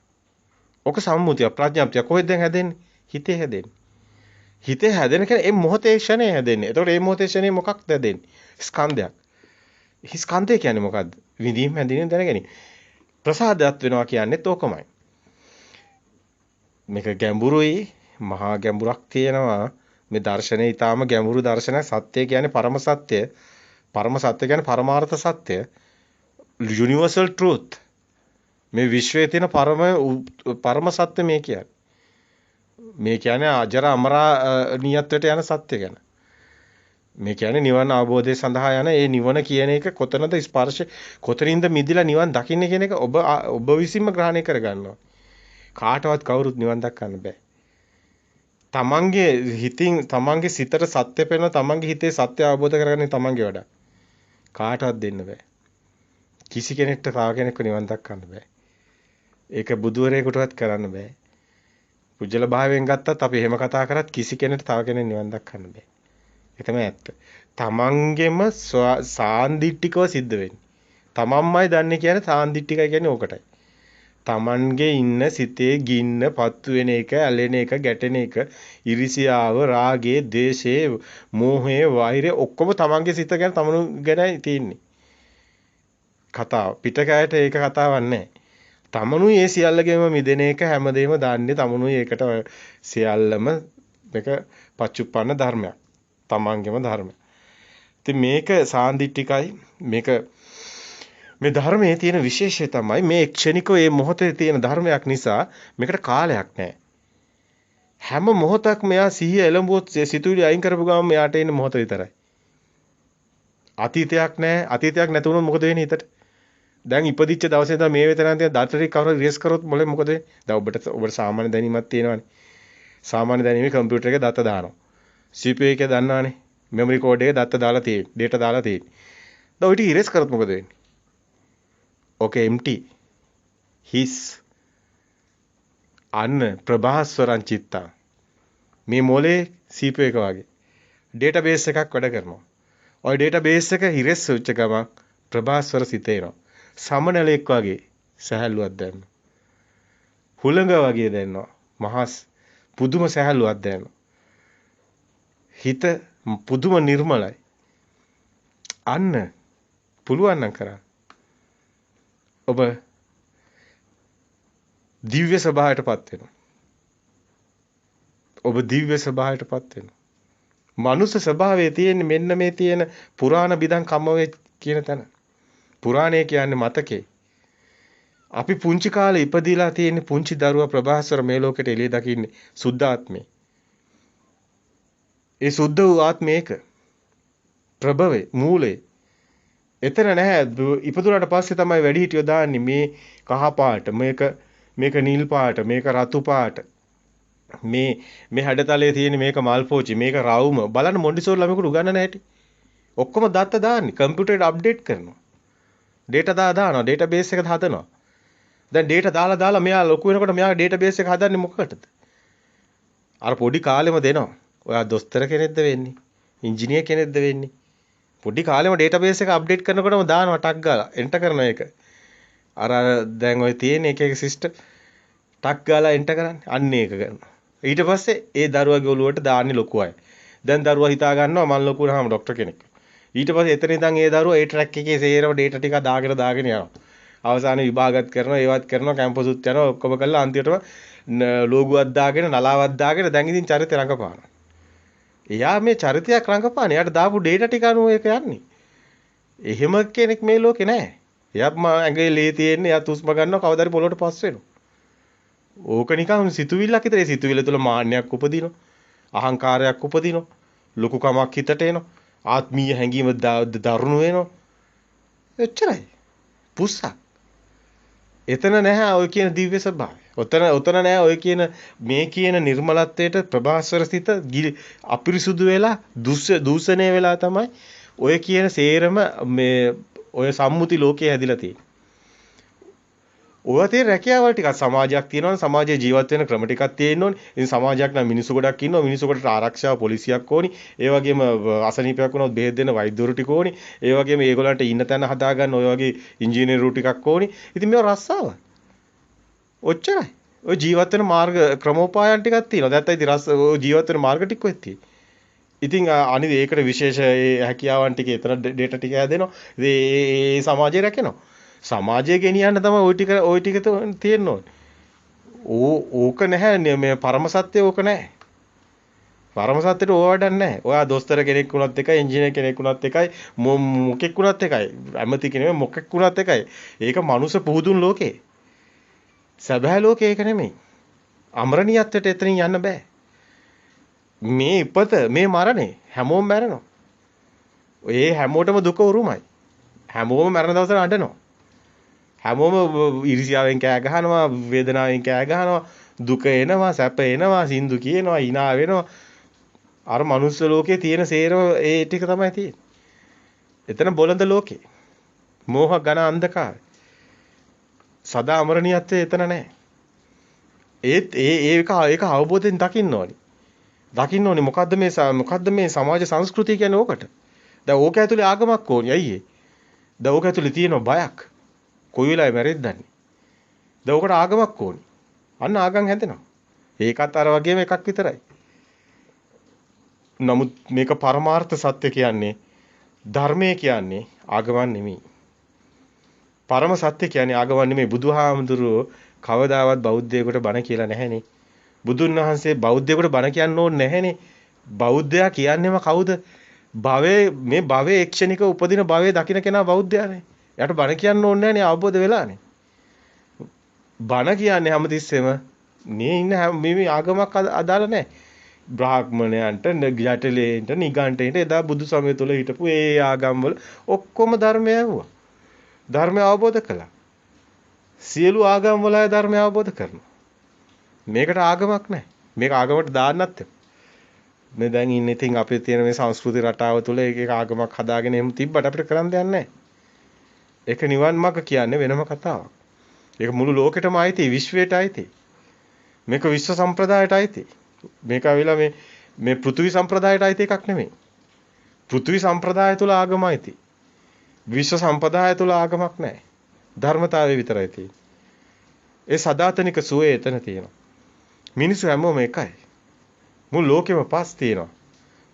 ඔක සම්මුතිය ප්‍රඥාප්තිය කොහෙද දැන් හැදෙන්නේ? හිතේ හැදෙන්නේ. හිතේ හැදෙන කියන්නේ මේ මොහොතේ ක්ෂණේ හැදෙන්නේ. ඒතකොට මේ මොහොතේ ක්ෂණේ මොකක්ද හැදෙන්නේ? ස්කන්ධයක්. ස්කන්ධය කියන්නේ මොකද්ද? විඳීම හැදෙන දැනගැනීම. ප්‍රසාදයක් වෙනවා කියන්නේත් ඕකමයි. මේක ගැඹුරුයි, මහා ගැඹුරක් තියෙනවා. මේ දර්ශනේ ඊටාම ගැඹුරු දර්ශනයක්. සත්‍ය කියන්නේ පරම සත්‍ය. පරම සත්‍ය කියන්නේ පරමාර්ථ සත්‍ය. Universal truth. මේ විශ්වයේ තියෙන පරම සත්‍ය මේ කියන්නේ. මේ කියන්නේ අජර අමරණීයත්වයට යන සත්‍ය ගැන. මේ කියන්නේ නිවන අවබෝධය සඳහා යන ඒ නිවන කියන එක කොතනද ස්පර්ශ කොතනින්ද මිදිලා නිවන් දකින්නේ කියන එක ඔබ විසින්ම ග්‍රහණය කරගන්නවා. කාටවත් කවුරුත් නිවන් දක්වන්න බෑ. තමන්ගේ හිතින් තමන්ගේ සිතට සත්‍ය පේනවා තමන්ගේ හිතේ සත්‍ය අවබෝධ කරගන්නේ තමන්ගේ වඩා. කාටවත් දෙන්න බෑ. කිසි කෙනෙක්ට තව කෙනෙක්ව නිවන් දක්වන්න බෑ. ඒක බුදුවරයෙකුටවත් කරන්න බෑ. පුජ්‍යල භාවයෙන් ගත්තත් අපි එහෙම කතා කරත් කිසි කෙනෙක්ට තව කෙනෙක් නිවන් දක්වන්න බෑ. ඒක තමයි ඇත්ත. තමන්ගෙම සාන්දිටිකව සිද්ධ වෙන්නේ. තමන්මයි දන්නේ කියන්නේ සාන්දිටිකයි කියන්නේ ඕකටයි. තමන්ගේ ඉන්න සිතේ ගින්න පත්තු වෙන එක, ඇලෙන එක, ගැටෙන එක, ඉරිසියාව, රාගේ, දේශේ, මෝහේ, වෛරය ඔක්කොම තමන්ගේ සිත ගැන තමනු ගැනයි තියෙන්නේ. කතාව. පිටකයට ඒක කතාවක් නැහැ. තමනුයි ඒ සියල්ලගෙම මිදෙන එක හැමදේම දාන්නේ තමනුයි ඒකට සියල්ලම මේක පච්චුප්පන්න ධර්මයක්. තමන්ගේම ධර්මයක්. ඉතින් මේක සාන්දිටිකයි. මේක මේ ධර්මයේ තියෙන විශේෂය තමයි මේ ක්ෂණිකව මේ මොහොතේ තියෙන ධර්මයක් නිසා මේකට කාලයක් නැහැ. හැම මොහොතක්ම මෙයා සිහිය එළඹුවොත් සිතුවිලි අයින් කරපු ගමන් මෙයාට එන්නේ මොහොත විතරයි. අතීතයක් නැහැ. අතීතයක් නැති වුණොත් මොකද වෙන්නේ හිතට? දැන් ඉපදිච්ච දවසේ ඉඳන් මේ වෙතනන් තියෙන දතරේ කවුරු රියස් කරොත් මොලේ මොකද වෙන්නේ? දැන් ඔබට සාමාන්‍ය දැනීමක් තියෙනවානේ. සාමාන්‍ය දැනීමේ කම්පියුටර් එකේ දත දානවා. CPU එකේ දන්නවානේ. මෙමරි කෝඩ් එකේ දත දාලා තියෙන්නේ. data දාලා තියෙන්නේ. දැන් ඔය ටික ඉරේස් කරොත් මොකද වෙන්නේ? Okay empty. his අන්න ප්‍රභාස්වරං චිත්තා. මේ මොලේ CPU එක වගේ. database එකක් වැඩ කරනවා. ওই database එක ඉරේස් වෙච්ච ගමන් ප්‍රභාස්වර සිතේනවා. සමනලෙක් වගේ සහැල්ලුවක් දැනෙනවා. හුළඟ වගේ දැනෙනවා. මහා පුදුම සහැල්ලුවක් දැනෙනවා. හිත පුදුම නිර්මලයි. අන්න පුළුවන් නම් කරන්න. ඔබ දිව්‍ය ස්වභාවයටපත් වෙනවා. ඔබ දිව්‍ය ස්වභාවයටපත් වෙනවා. මනුස්ස ස්වභාවයේ තියෙන මෙන්න මේ තියෙන පුරාණ බිදන් කම්මවේ කියන තැන. පුරාණය කියන්නේ මතකේ. අපි පුංචි කාලේ ඉපදිලා තියෙන පුංචි දරුවා ප්‍රභාස්වර මේ ලෝකෙට එළිය දකින්නේ සුද්ධාත්මේ. ඒ සුද්ධ වූ ආත්මේක ප්‍රභවේ මූලේ. එතන නැහැ. ඉපදුනාට පස්සේ තමයි වැඩිහිටියෝ දාන්නේ මේ කහ පාට, මේක නිල් පාට, මේක රතු පාට. මේ හැඩතලයේ තියෙන මේක මල් පෝචි, මේක රවුම. බලන්න මොන්ඩිසෝරි ළමයෙකුට උගන්නන හැටි. ඔක්කොම දත්ත දාන්නේ කම්පියුටරේට අප්ඩේට් කරනවා. data දානවා, database එක හදනවා. දැන් data දාලා මෙයා ලොකු වෙනකොට මෙයාගේ database එක හදන්නේ මොකකටද? අර පොඩි කාලෙම දෙනවා. ඔයා දොස්තර කෙනෙක්ද වෙන්නේ? ඉංජිනේර කෙනෙක්ද වෙන්නේ? පොඩි කාලෙම database එක අප්ඩේට් කරනකොටම දානවා ටක් ගාලා එන්ටර් කරන එක. අර දැන් ඔය තියෙන එක සිස්ටම් ටක් ගාලා එන්ටර් කරන්නේ. අන්න ඒක කරනවා. ඊට පස්සේ ඒ දරුවගේ ඔළුවට දාන්නේ ලොකු අය. දැන් දරුවා හිතා ගන්නවා මම ලොකු වුණාම ડોක්ටර් කෙනෙක්. ඊට පස්සේ එතන ඉඳන් ඒ දරුවා ඒ ට්‍රැක් එකේ සේරම data ටික දාගෙන යනවා. අවසානයේ විභාගත් කරනවා, ඒවත් කරනවා, කැම්පස් උත් යනවා, ඔක්කොම කරලා අන්තිමටම ලෝගුවක් දාගෙන, නලාවක් දාගෙන දැන් ඉතින් චරිත රඟපානවා. එයා මේ චරිතයක් රඟපාන. එයාට දාපු data ටික අනුව ඒක යන්නේ. එහෙම කෙනෙක් මේ ලෝකේ නැහැ. එයාම ඇඟේ ලේ තියෙන්නේ, එයා තුස්ම ගන්නවා, කවදාරි පොළොවට පස් වෙනවා. ඕක නිකන් සිතුවිල්ලක් විතර. ඒ සිතුවිල්ල තුළ මාන්නයක් උපදිනවා. අහංකාරයක් උපදිනවා. ලොකුකමක් හිතට එනවා. ආත්මීය හැඟීම දරුණු වෙනවා. එච්චරයි. පුස්සක්. එතන නැහැ ඔය කියන දිව්‍ය ස්වභාවය. ඔතන නැහැ ඔය කියන මේ කියන නිර්මලත්වයට ප්‍රභාස්වර සිත අපිරිසුදු වෙලා දූෂණය වෙලා තමයි ඔය කියන සේරම මේ ඔය සම්මුති ලෝකයේ හැදිලා තියෙන්නේ. ඔය තියෙන රැකියාවල් ටිකක් සමාජයක් තියෙනවනේ සමාජයේ ජීවත් වෙන ක්‍රම ටිකක් තියෙනෝනේ. ඉතින් සමාජයක් නම් මිනිස්සු ගොඩක් ඉන්නවා. මිනිස්සු ගොඩට ආරක්ෂාව පොලිසියක් ඕනි. ඒ වගේම අසනීපයක් වුණොත් බෙහෙත් දෙන්න වෛද්‍යවරු ටික ඕනි. ඒ වගේම ඒගොල්ලන්ට ඉන්න තැන හදාගන්න ඔය වගේ ඉංජිනේරු ටිකක් ඕනි. ඉතින් මේවා රස්සාව. ඔච්චරයි. ඔය ජීවත් වෙන මාර්ග ක්‍රමෝපායන් ටිකක් තියෙනවා. දැන් ඉතින් ඔය ජීවත් වෙන මාර්ග ටික කොහෙද තියෙන්නේ? ඉතින් අනිත් ඒකට විශේෂ හැකියාවන් ටික එතන ඩේටා ටික හැදෙනවා. ඉතින් ඒ සමාජය රැකෙනවා. සමාජය ගෙනියන්න තමයි ওই ටික තියෙන්න ඕනේ. ඕක නැහැ මේ පරම සත්‍ය ඕක නැහැ. පරම සත්‍යෙට ඕව වැඩක් නැහැ. ඔයා දොස්තර කෙනෙක් වුණත් එකයි, ඉංජිනේර කෙනෙක් වුණත් එකයි, මොකෙක් වුණත් එකයි. ඇමති කෙනෙක් මොකෙක් වුණත් එකයි. ඒක මනුස්ස පුහුදුන් ලෝකේ. සැබෑ ලෝකේ ඒක නෙමෙයි. අමරණීයත්වයට එතනින් යන්න බෑ. මේ ඉපත, මේ මරණය හැමෝම මැරෙනවා. ඒ හැමෝටම දුක උරුමයි. හැමෝම මරණ දවසට අඬනවා. හැමෝම ඊර්ෂ්‍යාවෙන් කෑ ගහනවා, වේදනාවෙන් කෑ ගහනවා, දුක එනවා, සැප එනවා, සින්දු කියනවා, hina වෙනවා. අර මනුස්ස ලෝකේ තියෙන සේරම ඒ ටික තමයි තියෙන්නේ. එතන බොළඳ ලෝකේ. මෝහ ඝන අන්ධකාරය. සදා අමරණීයත්වය එතන නැහැ. ඒක අවබෝධයෙන් දකින්න ඕනි. දකින්න ඕනි මොකද්ද මේ සමාජ සංස්කෘතිය කියන්නේ ඕකට. දැන් ඕක ඇතුලේ ආගමක් ඕනි. අයියේ. දැන් ඕක ඇතුලේ තියෙන බයක්. කොයි වෙලාවෙ මැරෙද්දන්නේ. දැන් ඕකට ආගමක් ඕනි. අන්න ආගම් හැදෙනවා. ඒකත් අර වගේම එකක් විතරයි. නමුත් මේක පරමාර්ථ සත්‍ය කියන්නේ ධර්මය කියන්නේ ආගමක් නෙමෙයි. පරම සත්‍ය කියන්නේ ආගමක් නෙමෙයි. බුදුහාමුදුරුවෝ කවදාවත් බෞද්ධයෙකුට බණ කියලා නැහැනේ. බුදුන් වහන්සේ බෞද්ධයෙකුට බණ කියන්න ඕනේ නැහැනේ. බෞද්ධයා කියන්නේම කවුද? මේ භවයේ එක්ෂණික උපදින භවයේ දකින්න කෙනා බෞද්ධයානේ. එයාට බණ කියන්න ඕනේ නැහැනේ අවබෝධ වෙලානේ. බණ කියන්නේ හැමතිස්සෙම මේ ඉන්න මේ ආගමක් අදාළ නැහැ. බ්‍රාහ්මණයන්ට, ජටලේන්ට, නිගණ්ඨයන්ට එදා බුදු සමය තුල හිටපු ඒ ආගම් වල ඔක්කොම ධර්මය ඇහුවා. ධර්මය අවබෝධ කළා. සියලු ආගම් වල අය ධර්මය අවබෝධ කරනවා. මේකට ආගමක් නැහැ. මේක ආගමකට දාන්නත් මේ දැන් ඉන්නේ ඉතින් අපේ තියෙන මේ සංස්කෘති රටාව තුළ ඒක ආගමක් හදාගෙන එහෙම තිබ්බට අපිට කරන්න දෙයක් නැහැ. ඒක නිවන් මාර්ග කියන්නේ වෙනම කතාවක්. ඒක මුළු ලෝකෙටම අයිති, විශ්වයට අයිති. මේක විශ්ව සම්ප්‍රදායට අයිති. මේක අවිලා මේ පෘථිවි සම්ප්‍රදායට අයිති එකක් නෙමෙයි. පෘථිවි සම්ප්‍රදාය තුළ ආගම අයිති. විශ්ව සම්ප්‍රදාය තුළ ආගමක් නැහැ. ධර්මතාවය විතරයි තියෙන්නේ. ඒ සදාතනික සුවේ එතන තියෙනවා. මිනිස්සු හැමෝම එකයි. මුළු ලෝකෙම පස් තියෙනවා.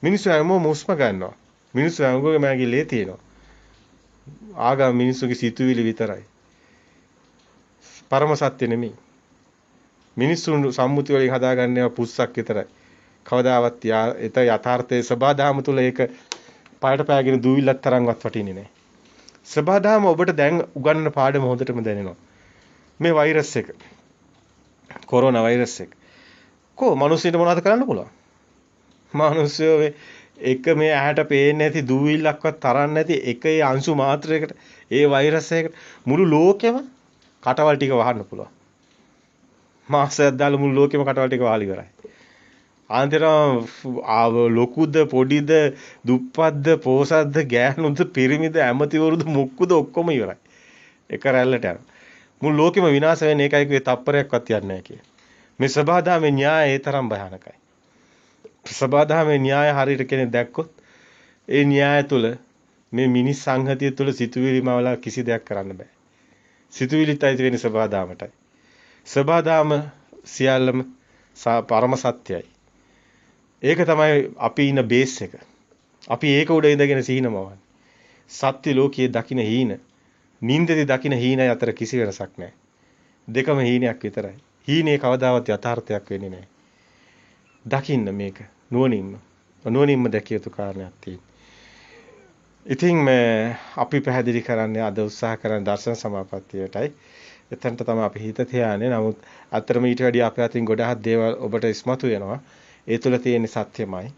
මිනිස්සු හැමෝම උස්ම ගන්නවා. මිනිස්සු හැමෝගෙම ඇඟිල්ලේ තියෙනවා. ආගම මිනිස්සුගේ සිතුවිලි විතරයි. පරම සත්‍ය නෙමෙයි. මිනිස්සුන් සම්මුති වලින් හදාගන්නේ පුස්සක් විතරයි. කවදාවත් ඒත යථාර්ථයේ සබාධාම තුල ඒක පායට පෑගෙන දූවිල්ලක් තරම්වත් වටින්නේ නැහැ. සබාධාම ඔබට දැන් උගන්වන පාඩම හොඳටම දැනෙනවා. මේ වෛරස් එක. කොරෝනා වෛරස් එක. මිනිස්සුන්ට මොනවද කරන්න පුළුවන්? මිනිස්සු එක මේ ඇහැට පේන්නේ නැති දූවිල්ලක්වත් තරන්නේ නැති එකේ අංශු මාත්‍රයකට ඒ වෛරස් එකකට මුළු ලෝකෙම කටවල් ටික වහන්න පුළුවන්. මාසයක් දාලා මුළු ලෝකෙම කටවල් ටික වහලා ඉවරයි. ආන්තරම් ලොකුද පොඩිද දුප්පත්ද පෝසත්ද ගෑනුද පිරිමිද ඇමතිවරුද මුක්කුද ඔක්කොම ඉවරයි. එක රැල්ලට යනවා. මුළු ලෝකෙම විනාශ වෙන්නේ ඒකයි කිව්වේ තප්පරයක්වත් යන්නේ නැහැ කියලා. මේ සබාධාමේ න්‍යාය ඒ තරම් භයානකයි. සබාධාමේ න්‍යාය හරියට කෙනෙක් දැක්කොත් ඒ න්‍යාය තුල මේ මිනිස් සංහතිය තුල සිතුවිලි මවලා කිසි දෙයක් කරන්න බෑ. සිතුවිලිත් අයිති වෙන්නේ සබාධාමටයි. සබාධාම සියල්ලම පරම සත්‍යයි. ඒක තමයි අපි ඉන්න බේස් එක. අපි ඒක උඩ ඉඳගෙන සිහිනමවන්නේ. සත්‍ය ලෝකයේ දකින්න හීන, නින්දේ දකින්න හීන අතර කිසි වෙනසක් නැහැ. දෙකම හීනයක් විතරයි. හීනේ කවදාවත් යථාර්ථයක් වෙන්නේ නැහැ. දකින්න මේක නුවණින්ම දැකිය යුතු කාරණයක් තියෙනවා. ඉතින් අපි පැහැදිලි කරන්නේ අද උත්සාහ කරන දර්ශන සමාපත්තියටයි. එතනට තමයි අපි හිත තියාන්නේ. නමුත් අතරම ඊට වැඩි අපේ අතින් ගොඩාක් දේවල් ඔබට ඉස්මතු වෙනවා. ඒ තුල තියෙන සත්‍යමයි.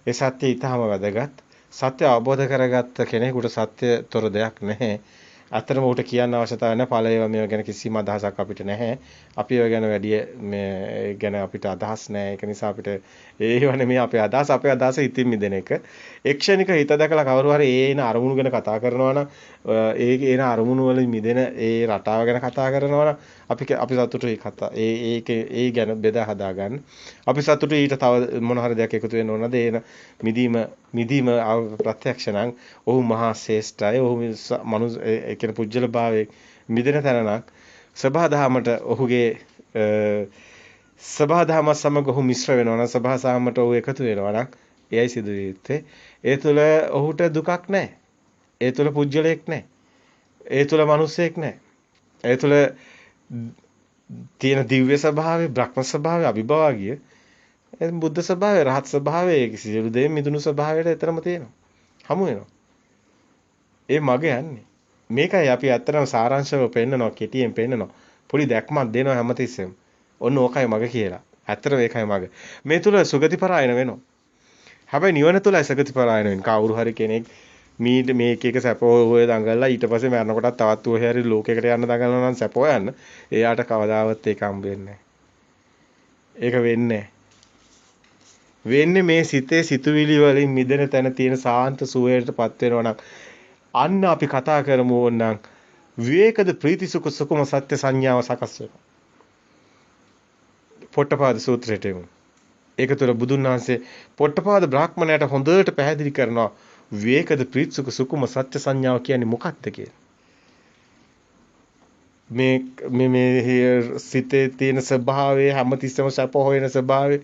ඒ සත්‍ය ඊටම වැදගත්. සත්‍ය අවබෝධ කරගත්ත කෙනෙකුට සත්‍ය තොර දෙයක් නැහැ. ඇත්තටම උට කියන්න අවශ්‍යතාවය නැහැ. ඵලය මේව ගැන කිසිම අදහසක් අපිට නැහැ. අපි ඒව ගැන වැඩි මේ ගැන අපිට අදහස් නැහැ. ඒක නිසා අපිට ඒව නෙමෙයි අපේ අදහස. අපේ අදහස හිතින් මිදෙන එක. එක්ෂණික හිත දැකලා කවුරු හරි ඒන අරමුණු ගැන කතා කරනවා නම් ඒන අරමුණු වලින් මිදෙන ඒ රටාව ගැන කතා කරනවා නම් අපි සතුටුයි කතා. ඒ ගැන බෙදා හදා ගන්න. අපි සතුටුයි ඊට තව මොන හරි දෙයක් එකතු වෙන්න ඕනද? ඒන මිදීම ප්‍රත්‍යක්ෂ නම් ඔහු මහා ශ්‍රේෂ්ඨයි. ඔහු මනුස්ස ඒ කියන පුජ්‍යල භාවයේ මිදෙන තැන නම් සබහාදහමට ඔහුගේ සබහාදහම සමග ඔහු මිශ්‍ර වෙනවා නම් සබහාසහමට ඔහු එකතු වෙනවා නම් එයයි සිදු වෙන්නේ. ඒ තුල ඔහුට දුකක් නැහැ. ඒ තුල පුජ්‍යලයක් නැහැ. ඒ තුල මිනිසෙක් නැහැ. ඒ තුල තියෙන දිව්‍ය ස්වභාවය, බ්‍රහ්ම ස්වභාවය, අභිභවාගිය, බුද්ධ ස්වභාවය, රහත් ස්වභාවය, සියලු දේ මිදුණු ස්වභාවයට එතරම් තියෙනවා. හමු වෙනවා. ඒ මග යන්නේ. මේකයි අපි ඇත්තටම සාරාංශව පෙන්නනවා, කෙටියෙන් පෙන්නනවා. පොඩි දැක්මක් දෙනවා හැමතිස්සෙම. ඔන්න ඕකයි මග කියලා. ඇත්තටම ඒකයි මග. මේ තුල සුගති පරායන වෙනවා. හැබැයි නිවන තුලයි සුගති පරායන වෙන්නේ. කවුරු හරි කෙනෙක් මේක එක සැප හොය දඟලලා ඊට පස්සේ මරනකොටත් තවත් ඔය හැරි ලෝකයකට යන්න දඟලනවා නම් සැප හොයන්න. එයාට කවදාවත් ඒක හම්බ වෙන්නේ ඒක වෙන්නේ මේ සිතේ සිතුවිලි වලින් මිදෙන තැන තියෙන සාන්ත සුවයටපත් වෙනවා නම් අන්න අපි කතා කරමු ඕනනම් විවේකද ප්‍රීති සුඛ සුකුම සත්‍ය සංඥාව සකස් වෙනවා. පොට්ටපාද සූත්‍රයට එමු. ඒක තුළ බුදුන් වහන්සේ පොට්ටපාද බ්‍රාහ්මණයට හොඳට පැහැදිලි කරනවා විවේකද ප්‍රීති සුඛ සුකුම සත්‍ය සංඥාව කියන්නේ මොකක්ද කියලා. මේ සිතේ තියෙන ස්වභාවය හැමතිස්සම සැප හොයන ස්වභාවය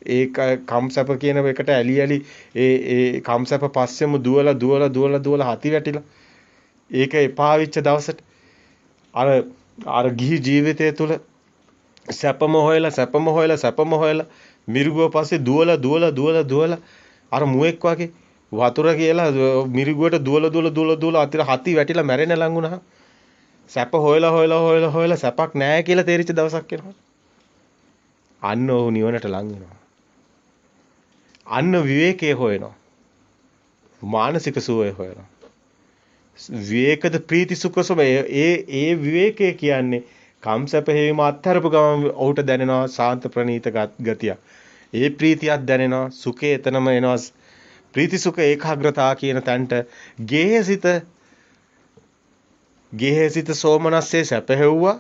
ඒක කම්සප කියන එකට ඇලි ඒ කම්සප පස්සෙම දුවලා හති වැටිලා ඒක එපා වෙච්ච දවසට අර ගිහි ජීවිතය තුළ සැපම හොයලා මිරිගුව පස්සේ දුවලා අර මුවෙක් වගේ වතුර කියලා මිරිගුවට දුවලා අතර හති වැටිලා මැරෙන්න ලඟ වුණා. සැප හොයලා සැපක් නැහැ කියලා තේරිච්ච දවසක් එනවා. අන්න ඔහු නිවනට ලඟ වෙනවා. අන්න විවේකයේ හොයනවා. මානසික සුවය හොයනවා. විවේකද ප්‍රීති සුඛ සුභ ඒ විවේකයේ කියන්නේ කම්සප හේම අත්තරපු ගම ඔහුට දැනෙනවා සාන්ත ප්‍රණීත ගතිය. ඒ ප්‍රීතියක් දැනෙනවා සුඛේ එතනම එනවා. ප්‍රීති සුඛ ඒකාග්‍රතාව කියන තැනට ගේහසිත සෝමනස්සේ සැපහෙව්වා.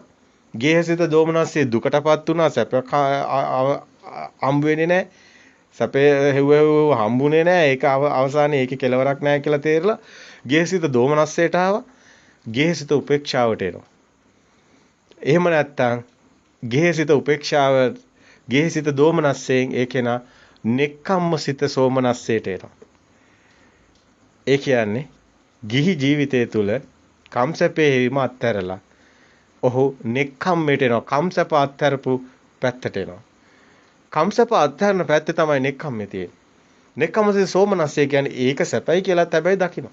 ගේහසිත දෝමනස්සේ දුකටපත් වුණා. සැප හම්බ වෙන්නේ නැහැ. සැපේ හෙව්ව හම්බුනේ නැහැ. ඒක අවසානයේ ඒකේ කෙලවරක් නැහැ කියලා තේරලා ගේහසිත දෝමනස්සයට ආවා. ගේහසිත උපේක්ෂාවට එනවා. එහෙම නැත්තම් ගේහසිත උපේක්ෂාව ගේහසිත දෝමනස්සයෙන් ඒකේන නෙක්ඛම්මසිත සෝමනස්සයට එනවා. ඒ කියන්නේ ගිහි ජීවිතය තුළ කම්සපේ හිම අත්හැරලා ඔහු නෙක්ඛම්මයට එනවා. කම්සප අත්හැරපු පැත්තට එනවා. කම්සප අත්හැරන පැත්තේ තමයි නෙක්ඛම්මේ තියෙන්නේ. නෙක්ඛම්මසිත සෝමනස්සය කියන්නේ ඒක සැපයි කියලාත් හැබැයි දකින්න.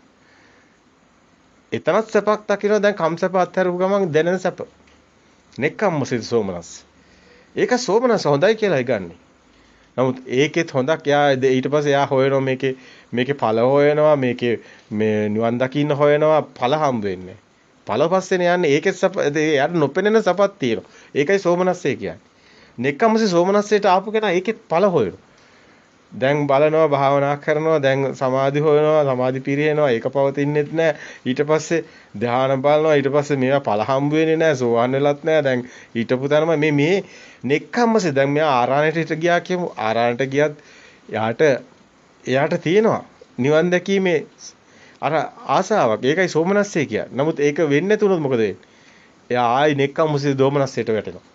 එතනත් සැපක් දකින්න. දැන් කම්සප අත්හැරපු ගමන් දැනෙන සැප. නෙක්ඛම්මසිත සෝමනස්ස. ඒක සෝමනස්ස හොඳයි කියලායි ගන්නෙ. නමුත් ඒකෙත් හොඳක් යා ඊට පස්සේ යා හොයනවා මේකේ ඵල හොයනවා මේකේ මේ නිවන් දකින්න හොයනවා ඵල හම්බ වෙන්නේ. ඵල පස්සේනේ යන්නේ ඒකෙත් යාට නොපෙනෙන සපක් තියෙනවා. ඒකයි සෝමනස්සේ කියන්නේ. නෙක්ඛම්මසේ සෝමනස්සේට ආපු කෙනා ඒකෙත් ඵල හොයනවා. දැන් බලනවා භාවනා කරනවා දැන් සමාධි හොයනවා සමාධි පිරිනනවා ඒක පවතින්නෙත් නැහැ. ඊට පස්සේ ධ්‍යාන බලනවා ඊට පස්සේ මේවා ඵල හම්බ වෙන්නේ නැහැ. සෝවන් වෙලත් නැහැ. දැන් ඊටපු තැනම මේ නෙක්ඛම්මසේ දැන් මෙයා ආරාණයට ගියා කියමු. ආරාණයට ගියත් එයාට තියෙනවා නිවන් දැකීමේ අර ආසාවක්. ඒකයි සෝමනස්සේ කියන්නේ. නමුත් ඒක වෙන්නේ නැතුනොත් මොකද වෙන්නේ? එයා ආයි නෙක්ඛම්මසේ දෝමනස්සේට වැටෙනවා.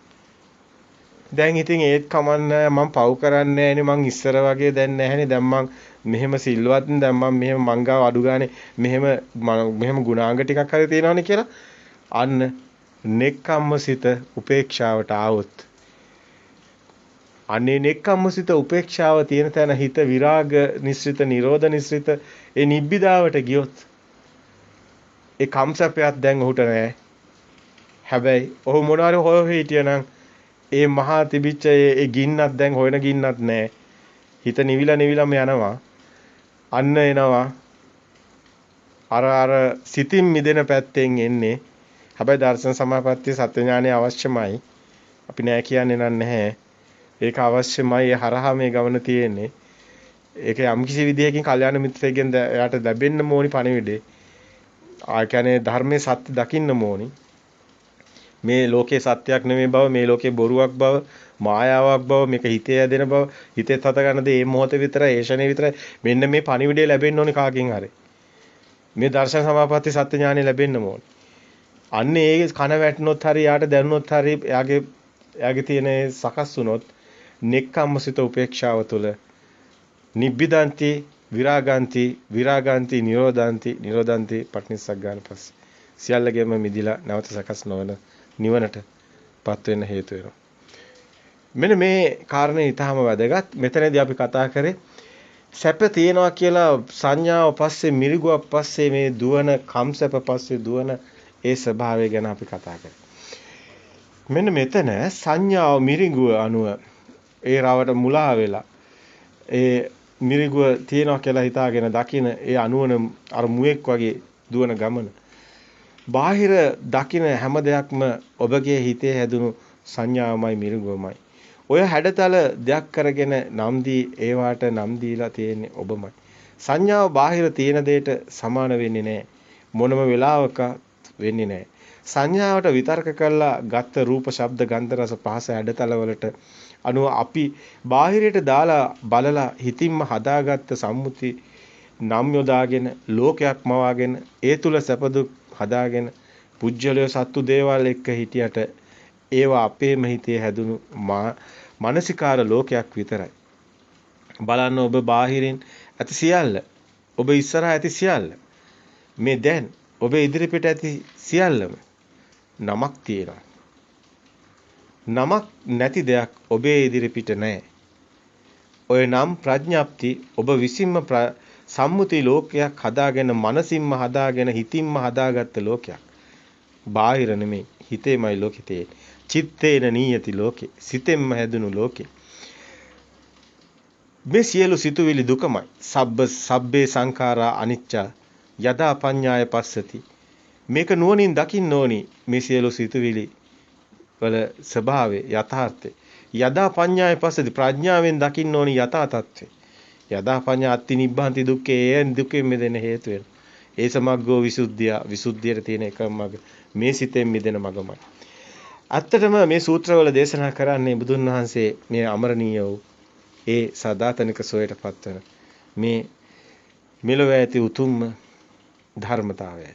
දැන් ඉතින් ඒත් කමන්නේ මම පව් කරන්නේ නැහැනේ මං ඉස්සර වගේ දැන් නැහැනේ දැන් මං මෙහෙම සිල්වත් දැන් මම මෙහෙම මංගාව අඩු ගානේ මෙහෙම ගුණාංග ටිකක් හරි තියෙනවනේ කියලා අන්න නෙක්ඛම්මසිත උපේක්ෂාවට ආවොත් අනේ නෙක්ඛම්මසිත උපේක්ෂාව තියෙන තැන හිත විරාග නිස්සිත නිරෝධ නිස්සිත ඒ නිබ්බිදාවට ගියොත් ඒ කම්සපයක් දැන් ඔහුට නැහැ. හැබැයි ඔහු මොනවාරි හොය හිටියනම් ඒ මහා තිබිච්ච ඒ ගින්නක් දැන් හොයන ගින්නක් නැහැ. හිත නිවිලම යනවා. අන්න එනවා අර සිතින් මිදෙන පැත්තෙන් එන්නේ. හැබැයි දර්ශන සමාපත්තිය සත්‍ය ඥානය අවශ්‍යමයි. අපි නෑ කියන්නේ නැහැ. ඒක අවශ්‍යමයි. ඒ හරහා මේ ගමන තියෙන්නේ. ඒක යම්කිසි විදියකින් කල්යාණ මිත්‍රයෙක්ගෙන් එයාට ලැබෙන්න ඕනි පණිවිඩේ. ආ කියන්නේ ධර්මයේ සත්‍ය දකින්න ඕනි. මේ ලෝකේ සත්‍යයක් නෙමෙයි බව, මේ ලෝකේ බොරුවක් බව, මායාවක් බව, මේක හිතේ ඇදෙන බව, හිතෙත් හත ගන්න දේ මේ මොහොතේ විතරයි, ඒ ෂණේ විතරයි. මෙන්න මේ පණිවිඩය ලැබෙන්න ඕනි කාගෙන් හරි. මේ දර්ශන සමාපatti සත්‍ය ඥානෙ ලැබෙන්න ඕනි. අන්න ඒ කන වැටුනොත් හරි, යාට දැනුනොත් හරි, එයාගේ තියෙන සකස් වුනොත් නෙක්ඛම්මසිත උපේක්ෂාව තුළ නිබ්බිදන්ති විරාගාන්ති විරාගාන්ති නිරෝධාන්ති නිරෝධාන්ති පටිනිස්සග්ගාන පස්සේ සියල්ලගෙම මිදිලා නැවත සකස් නොවන නිවනටපත් වෙන්න හේතු වෙනවා. මෙන්න මේ කාරණේ ඊටාම වැදගත්. මෙතනදී අපි කතා කරේ සැප තියෙනවා කියලා සංඥාව පස්සේ මිරිගුවක් පස්සේ මේ දුවන කම්සැප පස්සේ දුවන ඒ ස්වභාවය ගැන අපි කතා කරේ. මෙන්න මෙතන සංඥාව මිරිගුව අනුව ඒ රවට මුලා වෙලා ඒ මිරිගුව තියෙනවා කියලා හිතාගෙන දකින ඒ අනුවන අර මුවෙක් වගේ දුවන ගමන. බාහිර දකින හැම දෙයක්ම ඔබගේ හිතේ හැදුණු සංඥාවමයි මිරිගුවමයි. ඔය හැඩතල දෙයක් කරගෙන නම් දී ඒවාට නම් දීලා තියෙන්නේ ඔබමයි. සංඥාව බාහිර තියෙන දෙයට සමාන වෙන්නේ නැහැ. මොනම වෙලාවක වෙන්නේ නැහැ. සංඥාවට විතර්ක කළා ගත්ත රූප, ශබ්ද, ගන්ධ, රස, පහස හැඩතල වලට අනුව අපි බාහිරයට දාලා බලලා හිතින්ම හදාගත්ත සම්මුති නම් යොදාගෙන ලෝකයක් මවාගෙන ඒ තුල සැපදුක් හදාගෙන පුජ්‍යලය සත්තු දේවල් එක්ක හිටියට ඒවා අපේම හිතේ හැදුණු මානසිකාර ලෝකයක් විතරයි. බලන්න ඔබ බාහිරින් ඇති සියල්ල, ඔබ ඉස්සරහා ඇති සියල්ල, මේ දැන් ඔබ ඉදිරිපිට ඇති සියල්ලම නමක් තියෙනවා. නමක් නැති දෙයක් ඔබේ ඉදිරිපිට නැහැ. ඔය නම් ප්‍රඥාප්ති ඔබ විසින්ම සම්මුති ලෝකයක් හදාගෙන මනසින්ම හදාගෙන හිතින්ම හදාගත්ත ලෝකයක්. බාහිර නෙමෙයි, හිතේමයි ලෝකෙ තියෙන්නේ. චිත්තේන නීයති ලෝකේ. සිතෙන්ම හැදුණු ලෝකේ. මේ සියලු සිතුවිලි දුකමයි. සබ්බේ සංඛාරා අනිච්චා යදා පඤ්ඤාය පස්සති. මේක නුවණින් දකින්න ඕනි. මේ සියලු සිතුවිලි වල ස්වභාවය යථාර්ථය. යදා පඤ්ඤාය පස්සති ප්‍රඥාවෙන් දකින්න ඕනි යථා තත්ත්වය. යදා පඤ්ඤා අත්ති නිබ්බාන්ති දුක්ඛේ එයන් දුකෙන් මිදෙන්න හේතු වෙනවා. ඒ සමග්ගෝ විසුද්ධිය විසුද්ධියට තියෙන එකම මඟ මේ සිතෙන් මිදෙන මඟමයි. ඇත්තටම මේ සූත්‍රවල දේශනා කරන්නේ බුදුන් වහන්සේ මේ අමරණීය වූ ඒ සදාතනික සෝයට පත්වන මේ මෙලොව ඇති උතුම්ම ධර්මතාවයයි.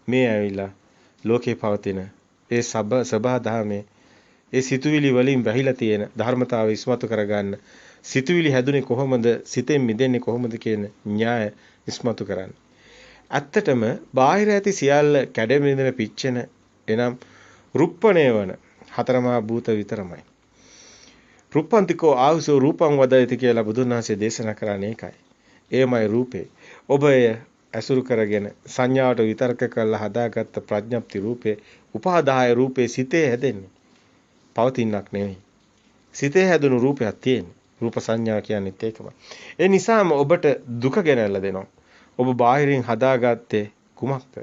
මේ ඇවිල්ලා ලෝකේ පවතින ඒ සබා දහමේ ඒ සිතුවිලි වලින් වැහිලා තියෙන ධර්මතාවය ඉස්මතු කරගන්න සිතුවිලි හැදුනේ කොහොමද, සිතෙන් මිදෙන්නේ කොහොමද කියන න්‍යාය ඉස්මතු කරන්න. ඇත්තටම බාහිර ඇති සියල්ල කැඩෙමිදෙන පිච්චෙන එනම් රුප්පණය වන හතරමහා භූත විතරමයි. රුප්පන්තිකෝ ආවසෝ රූපං වදයති කියලා බුදුන් වහන්සේ දේශනා කරන්නේ ඒකයි. එයමයි රූපේ. ඔබ එය ඇසුරු කරගෙන සංඥාවට විතර්ක කරලා හදාගත්ත ප්‍රඥප්ති රූපේ උපාදාය රූපේ සිතේ හැදෙන්නේ. පවතිනක් නෙවෙයි. සිතේ හැදුණු රූපයක් තියෙන්නේ. රූප සංඥා කියන්නේත් ඒකමයි. ඒ නිසාම ඔබට දුක ගෙනල්ලා දෙනවා. ඔබ බාහිරින් හදාගත්තේ කුමක්ද?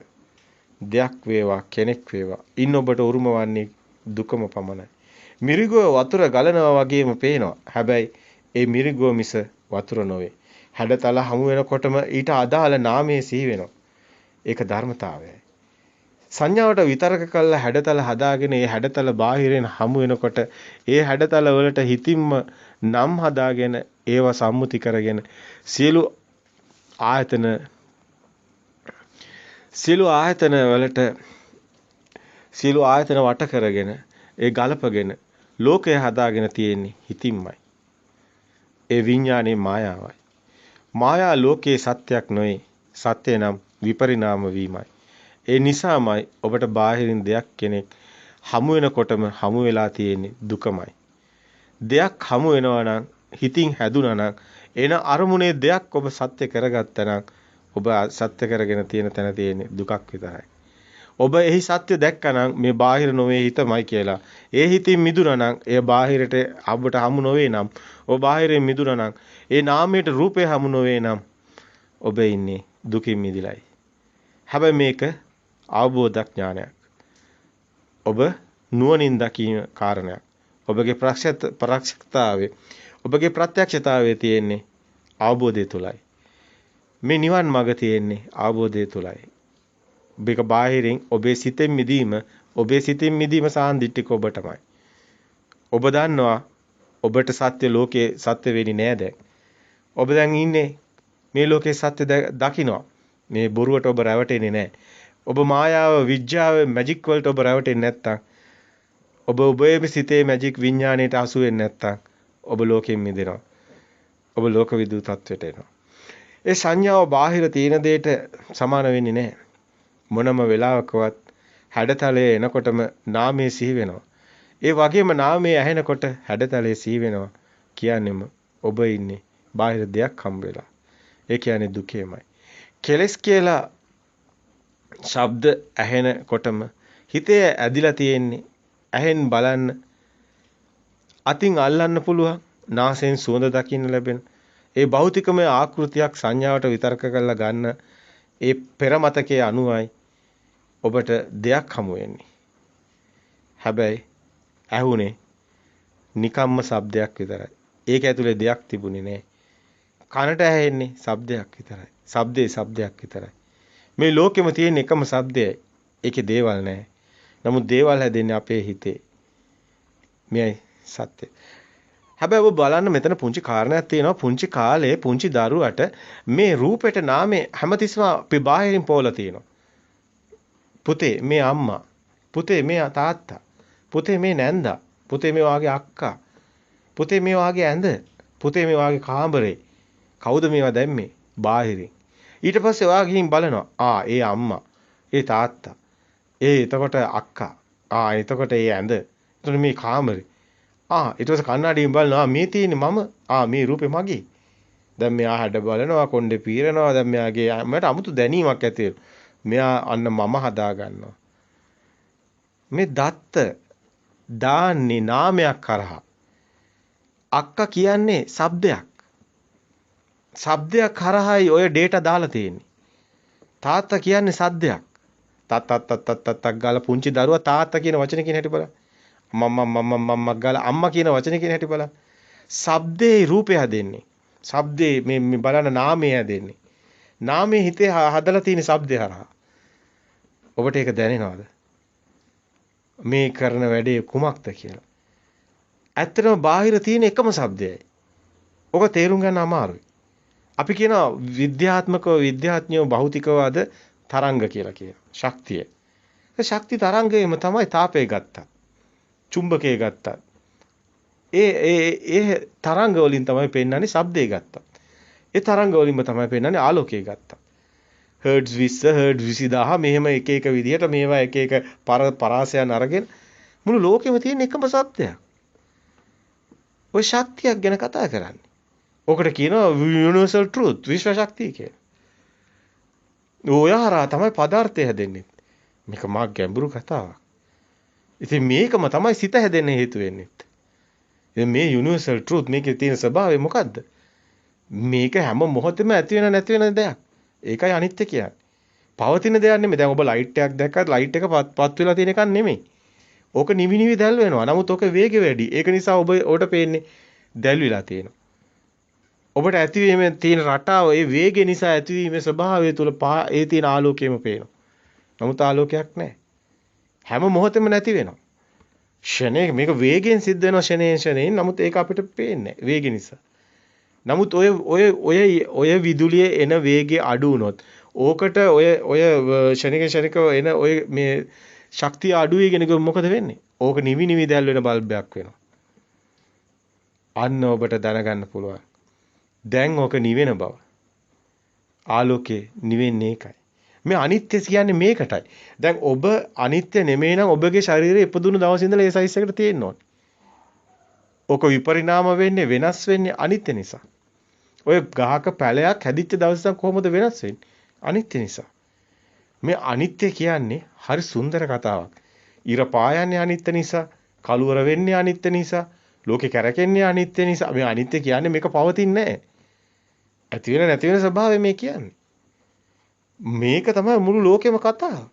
දෙයක් වේවා, කෙනෙක් වේවා. ඉන්න ඔබට උරුම වන්නේ දුකම පමණයි. මිරිගුව වතුර ගලනවා වගේම පේනවා. හැබැයි ඒ මිරිගුව මිස වතුර නොවේ. හැඩතල හමු වෙනකොටම ඊට අදාළ නාමයේ සිහි වෙනවා. ඒක ධර්මතාවයයි. සංඥාවට විතරක කළා හැඩතල හදාගෙන ඒ හැඩතල බාහිරෙන් හමු වෙනකොට ඒ හැඩතල වලට හිතින්ම නම් හදාගෙන ඒව සම්මුති කරගෙන සියලු ආයතන වට කරගෙන ඒ ගලපගෙන ලෝකය හදාගෙන තියෙන්නේ හිතින්මයි. ඒ විඥානේ මායාවයි. මායා ලෝකේ සත්‍යයක් නොවේ. සත්‍ය නම් විපරිණාම වීමයි. ඒ නිසාමයි ඔබට බාහිරින් දෙයක් කෙනෙක් හමු වෙනකොටම හමු වෙලා තියෙන්නේ දුකමයි. දෙයක් හමු වෙනවා නම් හිතින් හැදුනා නම් එන අරමුණේ දෙයක් ඔබ සත්‍ය කරගත්තා නම් ඔබ සත්‍ය කරගෙන තියෙන තැන තියෙන්නේ දුකක් විතරයි. ඔබ එහි සත්‍ය දැක්කනම් මේ බාහිර නොවේ හිතමයි කියලා. ඒ හිතින් මිදුණා නම් එය බාහිරට අපට හමු නොවේ නම් ඔබ බාහිරෙන් මිදුණා නම් ඒ නාමයට රූපේ හමු නොවේ නම් ඔබ ඉන්නේ දුකින් මිදිලයි. හැබැයි මේක අවබෝධ ඥානයක්. ඔබ නුවණින් දකින කාරණයක්. ඔබගේ ප්‍රත්‍යක්ෂතාවයේ ඔබගේ ප්‍රත්‍යක්ෂතාවයේ තියෙන්නේ අවබෝධය තුලයි. මේ නිවන් මඟ තියෙන්නේ අවබෝධය තුලයි. මේක බාහිරින් ඔබේ සිතෙන් මිදීම සාන්දිටික ඔබටමයි. ඔබ දන්නවා ඔබට සත්‍ය ලෝකේ සත්‍ය වෙන්නේ නෑ දැන්. ඔබ දැන් ඉන්නේ මේ ලෝකේ සත්‍ය දකිනවා. මේ බොරුවට ඔබ රැවටෙන්නේ නෑ. ඔබ මායාව විද්‍යාව මැජික් වලට ඔබ රැවටෙන්නේ නැත්තම් ඔබේ සිතේ මැජික් විඥාණයට අසු වෙන්නේ නැත්තම් ඔබ ලෝකෙන් මිදෙනවා. ඔබ ලෝක විදූ තත්වයට එනවා. ඒ සංඥාව බාහිර තියෙන දෙයට සමාන වෙන්නේ නැහැ. මොනම වෙලාවකවත් හැඩතලයේ එනකොටම නාමයේ සිහි වෙනවා. ඒ වගේම නාමයේ ඇහෙනකොට හැඩතලයේ සිහි වෙනවා. කියන්නේම ඔබ ඉන්නේ බාහිර දෙයක් හම්බ වෙලා. ඒ කියන්නේ දුකේමයි. කෙලස් කියලා ශබ්ද ඇහෙනකොටම හිතේ ඇදිලා තියෙන්නේ ඇහෙන් බලන්න අතින් අල්ලන්න පුළුවන් නාසයෙන් සුවඳ දකින්න ලැබෙන ඒ භෞතිකමය ආකෘතියක් සංඥාවට විතර්ක කරලා ගන්න ඒ පෙරමතකයේ අනුවයි ඔබට දෙයක් හමු වෙන්නේ. හැබැයි ඇහුනේ නිකම්ම ශබ්දයක් විතරයි. ඒක ඇතුලේ දෙයක් තිබුණේ නැහැ. කනට ඇහෙන්නේ ශබ්දයක් විතරයි. ශබ්දයක් විතරයි. මේ ලෝකෙම තියෙන එකම ශබ්දයයි. ඒකේ දේවල් නැහැ. නමුත් දේවල් හැදෙන්නේ අපේ හිතේ. මෙයයි සත්‍ය. හැබැයි ඔබ බලන්න මෙතන පුංචි කාරණයක් තියෙනවා. පුංචි කාලේ පුංචි දරුවට මේ රූපෙට නාමේ හැමතිස්සම අපි බාහිරින් පෝලා තියෙනවා. පුතේ මේ අම්මා. පුතේ මේ තාත්තා. පුතේ මේ නැන්දා. පුතේ මේ වාගේ අක්කා. පුතේ මේ වාගේ ඇඳ. පුතේ මේ වාගේ කාමරේ. කවුද මේවා දැම්මේ? බාහිරින්. ඊට පස්සේ ඔයා ගිහින් බලනවා. ඒ අම්මා. ඒ තාත්තා. එතකොට අක්කා. එතකොට ඒ ඇඳ. එතකොට මේ කාමරේ. ඊට පස්සේ කණ්ණාඩියෙන් බලනවා මේ තියෙන්නේ මම. මේ රූපේ මගේ. දැන් මෙයා හැඩ බලනවා, කොණ්ඩේ පීරනවා. දැන් මෙයාගේ මට 아무තු දැනීමක් ඇති වෙනවා. මෙයා අන්න මම හදා ගන්නවා. මේ දත්ත දාන්නේ නාමයක් කරහා. අක්කා කියන්නේ ශබ්දයක්. ශබ්දයක් කරහායි ඔය ඩේටා දාලා තියෙන්නේ. තාත්තා කියන්නේ සද්දයක්. තත් ගාලා පුංචි දරුවා තාත්තා කියන වචනේ කියන හැටි බලන්න. මම්ම ගාලා අම්මා කියන වචනේ කියන හැටි බලන්න. ශබ්දේ රූපය හැදෙන්නේ. ශබ්දේ මේ බලන්න නාමය හැදෙන්නේ. නාමයේ හිතේ හදලා තියෙන ශබ්දේ හරහා. ඔබට ඒක දැනෙනවද? මේ කරන වැඩේ කුමක්ද කියලා. ඇත්තටම බාහිර තියෙන එකම ශබ්දයයි. ඔක තේරුම් ගන්න අමාරුයි. අපි කියනවා විද්‍යාඥයෝ භෞතිකවාද තරංග කියලා කියනවා. ශක්තිය. ඒ ශක්ති තරංගයේම තමයි තාපය ගත්තා. චුම්බකය ගත්තා. ඒ තරංග වලින් තමයි පෙන්වන්නේ ශබ්දය ගත්තා. ඒ තරංග වලින්ම තමයි පෙන්වන්නේ ආලෝකය ගත්තා. හර්ට්ස් 20 හර්ට්ස් 20000 මෙහෙම එක එක විදිහට මේවා එක එක පරාසයන් අරගෙන මුළු ලෝකෙම තියෙන එකම සත්‍යයක්. ඔය ශක්තියක් ගැන කතා කරන්නේ. ඔකට කියනවා යුනිවර්සල් ට්‍රූත් විශ්ව ශක්තිය කියලා. ඔය හරහා තමයි පදාර්ථය හැදෙන්නේ. මේක මා ගැඹුරු කතාවක්. ඉතින් මේකම තමයි සිත හැදෙන්න හේතු වෙන්නේ. ඉතින් මේ යුනිවර්සල් ට්‍රූත් මේකේ තියෙන ස්වභාවය මොකද්ද? මේක හැම මොහොතෙම ඇති වෙන නැති වෙන දෙයක්. ඒකයි අනිත්‍ය කියන්නේ. පවතින දෙයක් නෙමෙයි. දැන් ඔබ ලයිට් එකක් දැක්කත් ලයිට් එක පත් වෙලා තියෙන එකක් නෙමෙයි. ඕක නිවි නිවි දැල් වෙනවා. නමුත් ඕක වේගෙ වැඩි. ඒක නිසා ඔබට පේන්නේ දැල් වෙලා තියෙනවා. ඔබට ඇතිවීමේ තියෙන රටාව ඒ වේගය නිසා ඇතිවීමේ ස්වභාවය තුළ ඒ තියෙන ආලෝකයම පේනවා. නමුත් ආලෝකයක් නැහැ. හැම මොහොතෙම නැති වෙනවා. ෂණේ මේක වේගයෙන් සිද්ධ වෙනවා ෂණයෙන්. නමුත් ඒක අපිට පේන්නේ නැහැ වේගය නිසා. නමුත් ඔය විදුලියේ එන වේගය අඩු වුණොත් ඕකට ඔය ෂණික එන ඔය මේ ශක්තිය අඩු වෙගෙන ගියොත් මොකද වෙන්නේ? ඕක නිවි නිවි දැල් වෙන බල්බයක් වෙනවා. අන්න ඔබට දැනගන්න පුළුවන්. දැන් ඕක නිවෙන බව. ආලෝකේ නිවෙන්නේ ඒකයි. මේ අනිත්‍ය කියන්නේ මේකටයි. දැන් ඔබ අනිත්‍ය නෙමෙයි නම් ඔබගේ ශරීරය ඉපදුණු දවස් ඉඳලා ඒ සයිස් එකට තියෙන්න ඕනේ. ඕක විපරිණාම වෙන්නේ වෙනස් වෙන්නේ අනිත්‍ය නිසා. ඔය ගහක පැලයක් හැදිච්ච දවසක් කොහොමද වෙනස් වෙන්නේ? අනිත්‍ය නිසා. මේ අනිත්‍ය කියන්නේ හරි සුන්දර කතාවක්. ඉර පායන්නේ අනිත්‍ය නිසා, කලවර වෙන්නේ අනිත්‍ය නිසා, ලෝකේ කැරකෙන්නේ අනිත්‍ය නිසා. මේ අනිත්‍ය කියන්නේ මේක පවතින්නේ නැහැ. ඇති වෙන නැති වෙන ස්වභාවය මේ කියන්නේ. මේක තමයි මුළු ලෝකෙම කතාව.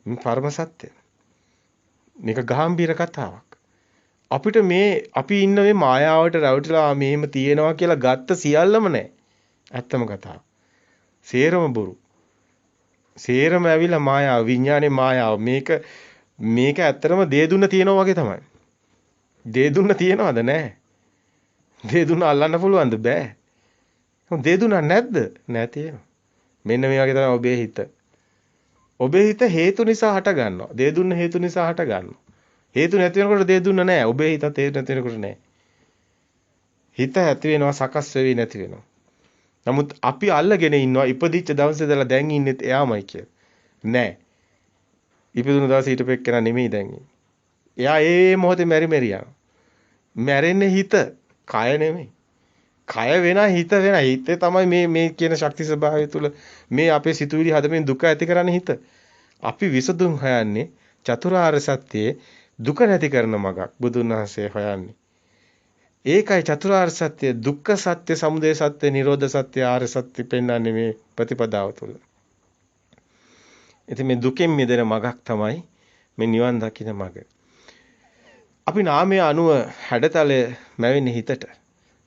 මේ පරම සත්‍ය. මේක ගැඹීර කතාවක්. අපිට මේ අපි ඉන්න මේ මායාවට රැවටිලා මෙහෙම තියෙනවා කියලා ගත්ත සියල්ලම නැහැ. ඇත්තම කතාව. සේරම බොරු. සේරම ඇවිල්ලා මායාව, විඥානේ මායාව. මේක ඇත්තටම දේ දුන්න තියනවා වගේ තමයි. දේ දුන්න තියනවද නැහැ. දේ දුන්න අල්ලන්න පුළුවන්ද බෑ. දේ දුන්න නැද්ද? නැහැ තියෙනවා. මෙන්න මේ වගේ තමයි ඔබේ හිත. ඔබේ හිත හේතු නිසා හට ගන්නවා. දේ දුන්න හේතු නිසා හට ගන්නවා. හේතු නැති වෙනකොට දේ දුන්න නැහැ. ඔබේ හිතත් හේතු නැති වෙනකොට නැහැ. හිත ඇති වෙනවා සකස් වෙවි නැති වෙනවා. නමුත් අපි අල්ලගෙන ඉන්නවා ඉපදිච්ච දවසේ ඉඳලා දැන් ඉන්නෙත් එයාමයි කියලා. නෑ. ඉපදුණු දවසේ හිටපෙක් නෙමෙයි දැන් ඉන්නේ. එයා ඒ මොහොතේ මෙරි යනවා. මැරෙන්නේ හිත, කය නෙමෙයි. කය වෙනා හිත වෙනා. හිතේ තමයි මේ කියන ශක්ති ස්වභාවය තුල මේ අපේ සිතුවිලි හදමින් දුක ඇති කරන්නේ හිත. අපි විසඳුම් හොයන්නේ චතුරාර්ය සත්‍යයේ දුක නැති කරන මගක් බුදුන් වහන්සේ හොයන්නේ. ඒකයි චතුරාර්ය සත්‍ය, දුක්ඛ සත්‍ය, සමුදය සත්‍ය, නිරෝධ සත්‍ය, ආර්ය සත්‍ය පෙන්වන්නේ මේ ප්‍රතිපදාව තුළ. ඉතින් මේ දුකෙන් මිදෙන මගක් තමයි මේ නිවන් දකින්න මග. අපි නාමයේ අනුව හැඩතලය මැවෙන්නේ හිතට.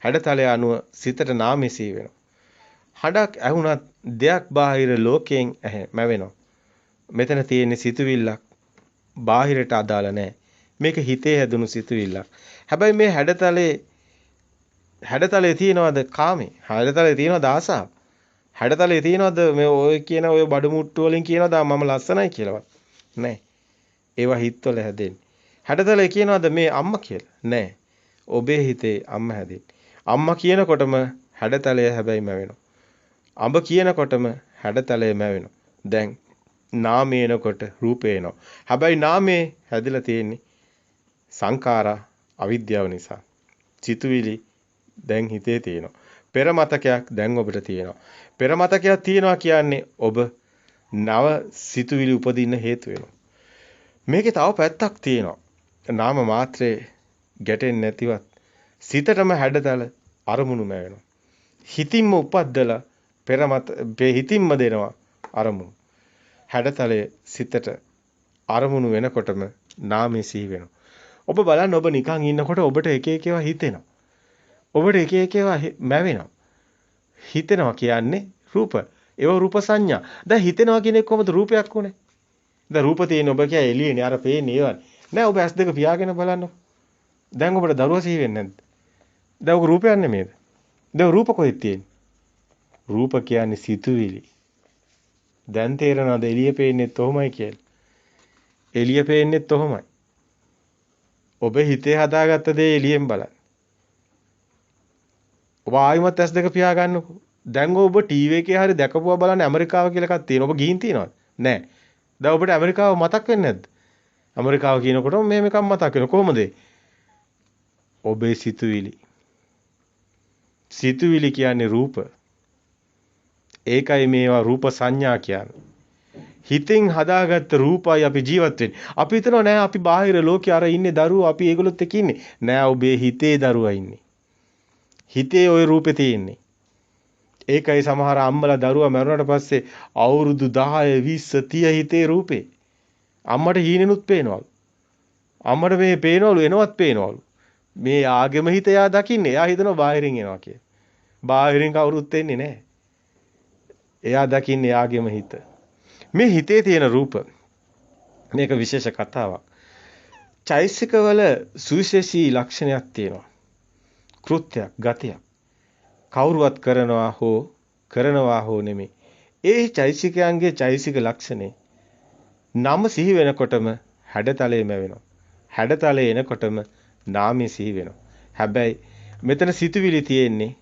හැඩතලය අනුව සිතට නාමයේ සී වෙනවා. හඩක් ඇහුණත් දෙයක් බාහිර ලෝකයෙන් මැවෙනවා. මෙතන තියෙන සිතුවිල්ලක් බාහිරට අදාළ නැහැ. මේක හිතේ හැදුණු සිතුවිල්ලක්. හැබැයි මේ හැඩතලේ තියනවාද කාමේ? හැඩතලේ තියනවාද ආසාව? හැඩතලේ තියනවාද මේ ඔය කියන ඔය බඩු මුට්ටු වලින් කියනවාද මම ලස්සනයි කියලාවත්? නැහැ. ඒවා හිතවල හැදෙන්නේ. හැඩතලේ කියනවාද මේ අම්මා කියලා? නැහැ. ඔබේ හිතේ අම්මා හැදෙන්නේ. අම්මා කියනකොටම හැඩතලය හැබැයි මැවෙනවා. අඹ කියනකොටම හැඩතලය මැවෙනවා. දැන් නාමය එනකොට රූපේ එනවා. හැබැයි නාමේ හැදිලා තියෙන්නේ සංඛාරා අවිද්‍යාව නිසා. සිතුවිලි දැන් හිතේ තියෙනවා. පෙර මතකයක් දැන් ඔබට තියෙනවා. පෙර මතකයක් තියෙනවා කියන්නේ ඔබ නව සිතුවිලි උපදින්න හේතු වෙනවා. මේකේ තව පැත්තක් තියෙනවා. නාම මාත්‍රේ ගැටෙන්නේ නැතිවත් සිතටම හැඩතල අරමුණු මැවෙනවා. හිතින්ම උපද්දලා හිතින්ම දෙනවා අරමුණු. හැඩතලයේ සිතට අරමුණු වෙනකොටම නාමයේ සිහි වෙනවා. ඔබ බලන්න ඔබ නිකන් ඉන්නකොට ඔබට එක එක ඒවා හිතෙනවා. ඔබට එක එක ඒවා මැවෙනවා. හිතෙනවා කියන්නේ රූප. ඒව රූප සංඥා. දැන් හිතෙනවා කියන එක කොහොමද රූපයක් උනේ? දැන් රූප තියෙන ඔබ කිය එළියනේ අර පේන්නේ ඒවනේ. නෑ ඔබ ඇස් දෙක පියාගෙන බලන්න. දැන් ඔබට දරුවා සිහි වෙන්නේ නැද්ද? දැන් ඔක රූපයක් නෙමෙයිද? දැන් රූප කොහෙද තියෙන්නේ? රූප කියන්නේ සිතුවිලි. දැන් තේරෙනවද එළිය පේන්නේත් ඔහොමයි කියලා? එළිය පේන්නේත් ඔහොමයි. ඔබ හිතේ හදාගත්ත දේ එළියෙන් බලන්න. ඔබ ආයිමත් ඇස් දෙක පියා ගන්නකො. දැන් ඔබ ටීවී එකේ හරි දැකපුවා බලන්න ඇමරිකාව කියලා එකක් තියෙනවා. ඔබ ගිහින් තියනවද? නෑ. දැන් ඔබට ඇමරිකාව මතක් වෙන්නේ නැද්ද? ඇමරිකාව කියනකොටම මේ මේකක් මතක් වෙනවා. කොහොමද? ඔබේ සිතුවිලි. සිතුවිලි කියන්නේ රූප. ඒකයි මේවා රූප සංඥා කියන්නේ. හිතින් හදාගත්ත රූපයි අපි ජීවත් වෙන්නේ. අපි හිතනවා නෑ අපි බාහිර ලෝකේ අර ඉන්නේ දරුවෝ අපි ඒගොල්ලොත් එක්ක ඉන්නේ. නෑ ඔබේ හිතේ දරුවා ඉන්නේ. හිතේ ওই රූපේ තියෙන්නේ. ඒකයි සමහර අම්මලා දරුවා මරුණාට පස්සේ අවුරුදු 10 20 30 හිතේ රූපේ. අම්මට හීනෙනුත් පේනවලු. අම්මට මේ පේනවලු එනවත් පේනවලු. මේ ආගෙම හිත එයා දකින්නේ. එයා හිතනවා බාහිරින් එනවා කියලා. බාහිරින් කවුරුත් එන්නේ නැහැ. එයා දකින්නේ ආගෙම හිත. මේ හිතේ තියෙන රූප මේක විශේෂ කතාවක්. චෛසිකවල සුවිශේෂී ලක්ෂණයක් තියෙනවා. කෘත්‍යයක්, ගතියක්. කවුරුවත් කරනවා හෝ නෙමෙයි. ඒ චෛසිකයන්ගේ චෛසික ලක්ෂණේ නම සිහි වෙනකොටම හැඩතලයේම වෙනවා. හැඩතලයේ එනකොටම නාමය සිහි වෙනවා. හැබැයි මෙතන සිතුවිලි තියෙන්නේ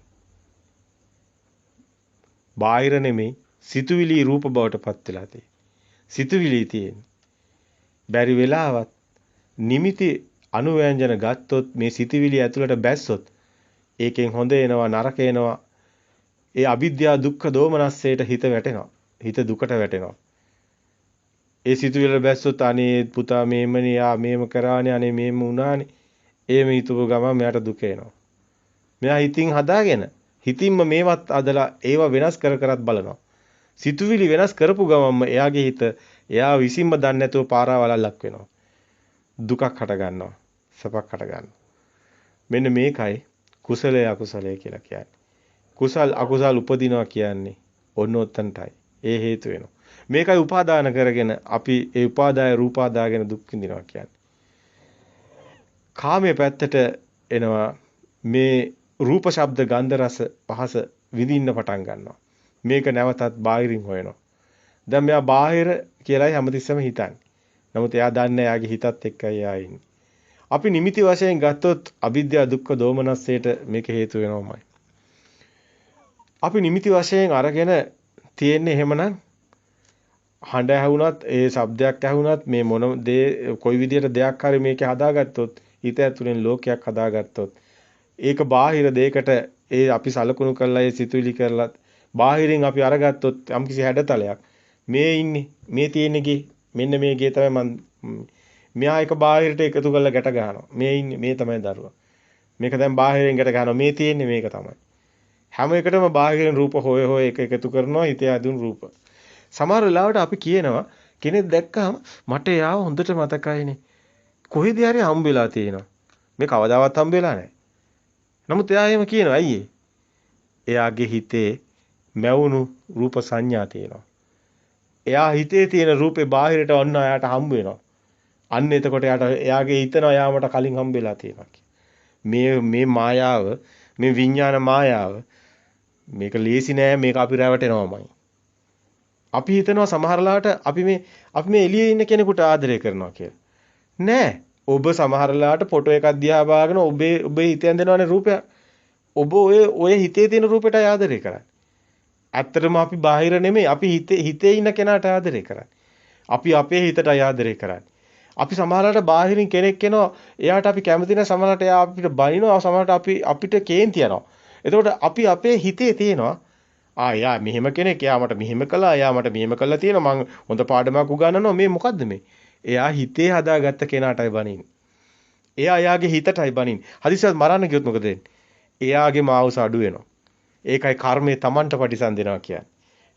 බාහිර නෙමෙයි සිතුවිලි රූප බවට පත් වෙලා තියෙන්නේ. සිතුවිලි තියෙන්නේ. බැරි වෙලාවත් නිමිති අනුව්‍යංජන ගත්තොත් මේ සිතුවිලි ඇතුළට බැස්සොත් ඒකෙන් හොඳ එනවා නරක එනවා. ඒ අවිද්‍යාව දුක්ඛ දෝමනස්සයට හිත වැටෙනවා. හිත දුකට වැටෙනවා. ඒ සිතුවිල්ල බැස්සොත් අනේ පුතා මේමනේ යා මේම කරානේ අනේ මේම වුණානේ. එහෙම හිතුව ගමන් මෙයාට දුක එනවා. මෙයා හිතින් හදාගෙන හිතින්ම මේවත් අදලා ඒව වෙනස් කරත් බලනවා. සිතුවිලි වෙනස් කරපු ගමන්ම එයාගේ හිත එයා විසින්ම දන්නේ නැතුව පාරාවලල්ලක් වෙනවා. දුකක් හට ගන්නවා. සැපක් හට ගන්නවා. මෙන්න මේකයි කුසලයේ අකුසලයේ කියලා කියන්නේ. කුසල් අකුසල් උපදිනවා කියන්නේ ඔන්න ඔතනටයි. ඒ හේතු වෙනවා. මේකයි උපාදාන කරගෙන අපි ඒ උපාදාය රූපාදාගෙන දුක් විඳිනවා කියන්නේ. කාමයේ පැත්තට එනවා මේ රූප ශබ්ද ගන්ධ රස පහස විඳින්න පටන් ගන්නවා. මේක නැවතත් බාහිරින් හොයනවා. දැන් මෙයා බාහිර කියලායි හැමතිස්සෙම හිතන්නේ. නමුත් එයා දන්නේ එයාගේ හිතත් එක්කයි එයා ඉන්නේ. අපි නිමිති වශයෙන් ගත්තොත් අවිද්‍යාව දුක්ඛ දෝමනස්සයට මේක හේතු වෙනවමයි. අපි නිමිති වශයෙන් අරගෙන තියෙන්නේ එහෙමනම් හඬ ඇහුණත් ඒ ශබ්දයක් ඇහුණත් මේ මොන දේ කොයි විදියට දෙයක් හරි මේකේ හදාගත්තොත් හිත ඇතුලෙන් ලෝකයක් හදාගත්තොත් ඒක බාහිර දෙයකට ඒ අපි සලකුණු කරලා ඒ සිතුවිලි කරලත් බාහිරින් අපි අරගත්තොත් යම්කිසි හැඩතලයක් මේ ඉන්නේ මේ තියෙන ගේ මෙන්න මේ ගේ තමයි මම මෙයා එක බාහිරට එකතු කරලා ගැට ගන්නවා මේ ඉන්නේ මේ තමයි දරුවා මේක දැන් බාහිරින් ගැට ගන්නවා මේ තියෙන්නේ මේක තමයි හැම එකටම බාහිරින් රූප හොය හොය එක එකතු කරනවා හිතේ අදුන් රූප සමහර වෙලාවට අපි කියනවා කෙනෙක් දැක්කම මට යාව හොඳට මතකයිනේ කොහෙද හරි හම්බෙලා තියෙනවා මේ කවදාවත් හම්බෙලා නැහැ නමුත් එයා එහෙම කියනවා අයියේ එයාගේ හිතේ මැවුණු රූප සංඥා තියෙනවා එයා හිතේ තියෙන රූපේ බාහිරට ඔන්න එයාට හම්බ වෙනවා අන්න එතකොට එයාගේ හිතනවා යාමට කලින් හම්බෙලා තියෙනවා මේ මායාව මේ විඥාන මායාව මේක ලේසි නෑ මේක අපි රැවටෙනවමයි අපි හිතනවා සමහරලාට අපි මේ එළියේ ඉන්න කෙනෙකුට ආදරය කරනවා කියලා. නෑ. ඔබ සමහරලාට ෆොටෝ එකක් දිහා බාගෙන ඔබේ හිතෙන් දෙනවනේ රූපයක්. ඔබ ඔය හිතේ තියෙන රූපෙට ආදරය කරන්නේ. ඇත්තටම අපි බාහිර නෙමෙයි. අපි හිතේ ඉන්න කෙනාට ආදරය කරන්නේ. අපි අපේ හිතට ආදරය කරන්නේ. අපි සමහරලාට බාහිරින් කෙනෙක් එනවා. එයාට අපි කැමති නැහැ. සමහරලාට එයා අපිට බනිනවා. සමහරලාට අපිට කේන්ති යනවා. එතකොට අපි අපේ හිතේ තියෙනවා යා මෙහෙම කෙනෙක් එයා මට මෙහෙම කළා එයා මට මෙහෙම කළා තියෙනවා මං හොඳ පාඩමක් උගන්වනවා මේ මොකද්ද මේ එයා හිතේ හදාගත්ත කෙනාටයි බනින්නේ එයා එයාගේ හිතටයි බනින්නේ හදිසියක් මරන්න ගියොත් මොකද වෙන්නේ එයාගේ මාවුස අඩු වෙනවා ඒකයි කර්මය Tamanට පරිසම් දෙනවා කියන්නේ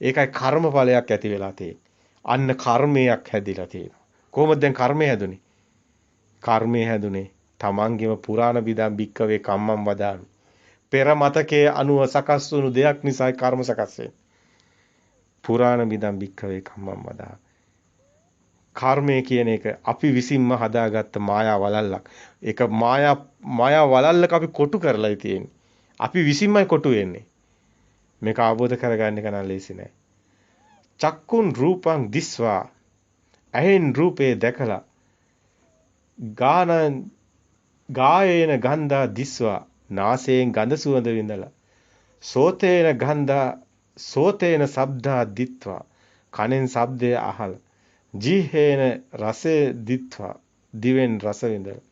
ඒකයි කර්මඵලයක් ඇති වෙලා තියෙන්නේ අන්න කර්මයක් හැදිලා තියෙනවා කොහොමද දැන් කර්මය හැදුනේ කර්මය හැදුනේ Tamanගේම පුරාණ බිදම් බික්කවේ කම්මම් වදාමි පෙර මතකයේ අනුව සකස් වුණු දෙයක් නිසායි කර්ම සකස් වෙන්නේ. පුරාණ බිදම් බික්කවේ කම්මම් වදා. කර්මය කියන එක අපි විසින්ම හදාගත්ත මායා වලල්ලක්. ඒක මායා වලල්ලක අපි කොටු කරලායි තියෙන්නේ. අපි විසින්මයි කොටු වෙන්නේ. මේක අවබෝධ කරගන්න එක නම් ලේසි නෑ. චක්කුන් රූපං දිස්වා ඇහෙන් රූපේ දැකලා ගායේන ගන්ධා දිස්වා නාසයෙන් ගඳ සුවඳ විඳලා සෝතේන ගන්ධා සෝතේන ශබ්දා දිත්වා කනෙන් ශබ්දය අහලා ජීහේන රසේ දිත්වා දිවෙන් රස විඳලා